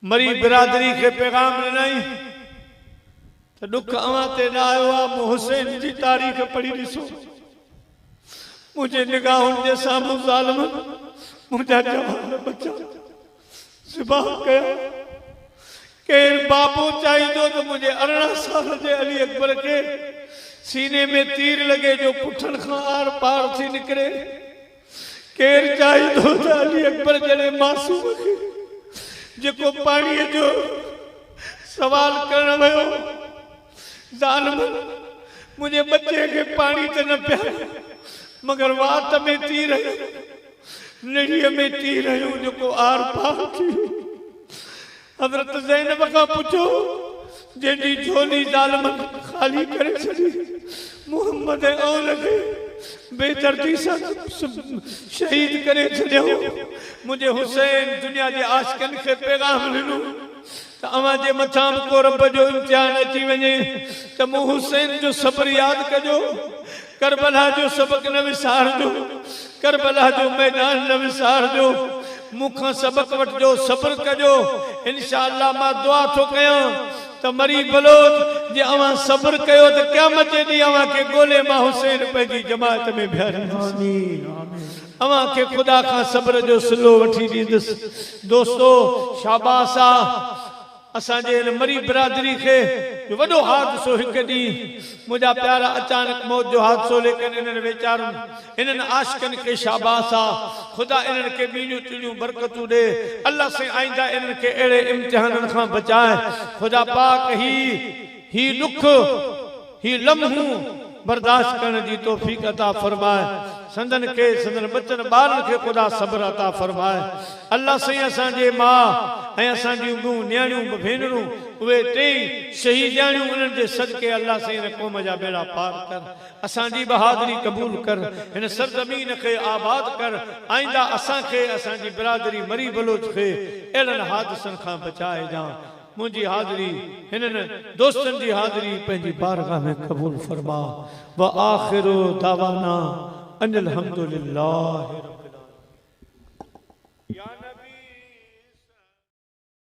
मरी बिरादरी के पैगाम ॾिनई तो दुख अवां ते न आयो आहे। मूं हुसैन जी तारीख़ पढ़ी ॾिसो, मुंहिंजे निगाहुनि जे साम्हूं ज़ालिम मुंहिंजा जवान बचा ज़िबा कया। केर बाबू चाहींदो तो मुंहिंजे 18 साल जे अली अकबर के सीने में तीर लगे जो पुठन खां आर पार थी निकिरे। केर चाहींदो तो अली अकबर जड़े मासूम खे जेको पाणीअ जो सवाल करण वियो, ज़ालिम मुझे बच्चे के पानी ते न पिया, मगर वात में तीर नड़ीअ में तीर जो को आर पार थी। हज़रत ज़ैनब का पूछो जंहिंजी झोली ज़ालिम खाली करे छॾी, मोहम्मद औल खे बेदर्दी सां शहीद करे छॾियो। मुझे हुसैन दुनिया जे आशिकनि खे पैगाम ॾिनो, त अवां जे मथां को रब जो इम्तिहान अची वञे त मूं हुसैन जो सब्र याद कजो करबला जो सबक न विसारजो करबला जो मैदान न विसारजो मूंखां सबक वठजो सब्र कजो इंशाअल्लाह मां दुआ थो कयां त मरी बलोच जे अवां सब्र कयो त क़यामत जे ॾींहुं अवां खे ॻोल्हे मां हुसैन पंहिंजी जमात में बीहारींदुसि आमीन आमीन अवां खे खुदा खां सब्र जो सिलो वठी ॾींदुसि दोस्तो शाबाश आहे असांजे हिन मरी बिरादरी खे वॾो हादसो हिकु ॾींहुं मुंहिंजा प्यारा अचानक मौत जो हादसो लेकिन इन्हनि वीचारनि इन्हनि आशिकनि खे शाबाश आहे ख़ुदा इन्हनि खे ॿीड़ियूं टिड़ियूं बरकतूं ॾे अल्लाह से आईंदा इन्हनि खे अहिड़े इम्तिहाननि खां बचाए ख़ुदा पाक ही ॾुख ही लम्हूं बर्दाश्त करण जी तौफ़ीक़ अता फरमाए संदन के संदन बच्चन ॿारनि खे ख़ुदा सब्र अता फरमाए अल्लाह साईं असांजे मां ऐं असांजियूं ॿियूं नियाणियूं भेनरूं उहे टेई शहीद ॼाणियूं उन्हनि जे सदके अल्लाह साईं हिन क़ौम जा बेड़ा पार कर असांजी बहादुरी क़बूल कर हिन सरज़मीन खे आबाद कर आईंदा असांखे असांजी बिरादरी मरी बलोच खे अहिड़नि हादसनि खां बचाए ॼाण मुझी हाज़री हिनन दोस्तन जी हाज़री पंहिंजी बारगाह में कबूल फरमा व आखिरु दावाना अनिल हम्दुलिल्लाह रब्बिल आलमीन या नबी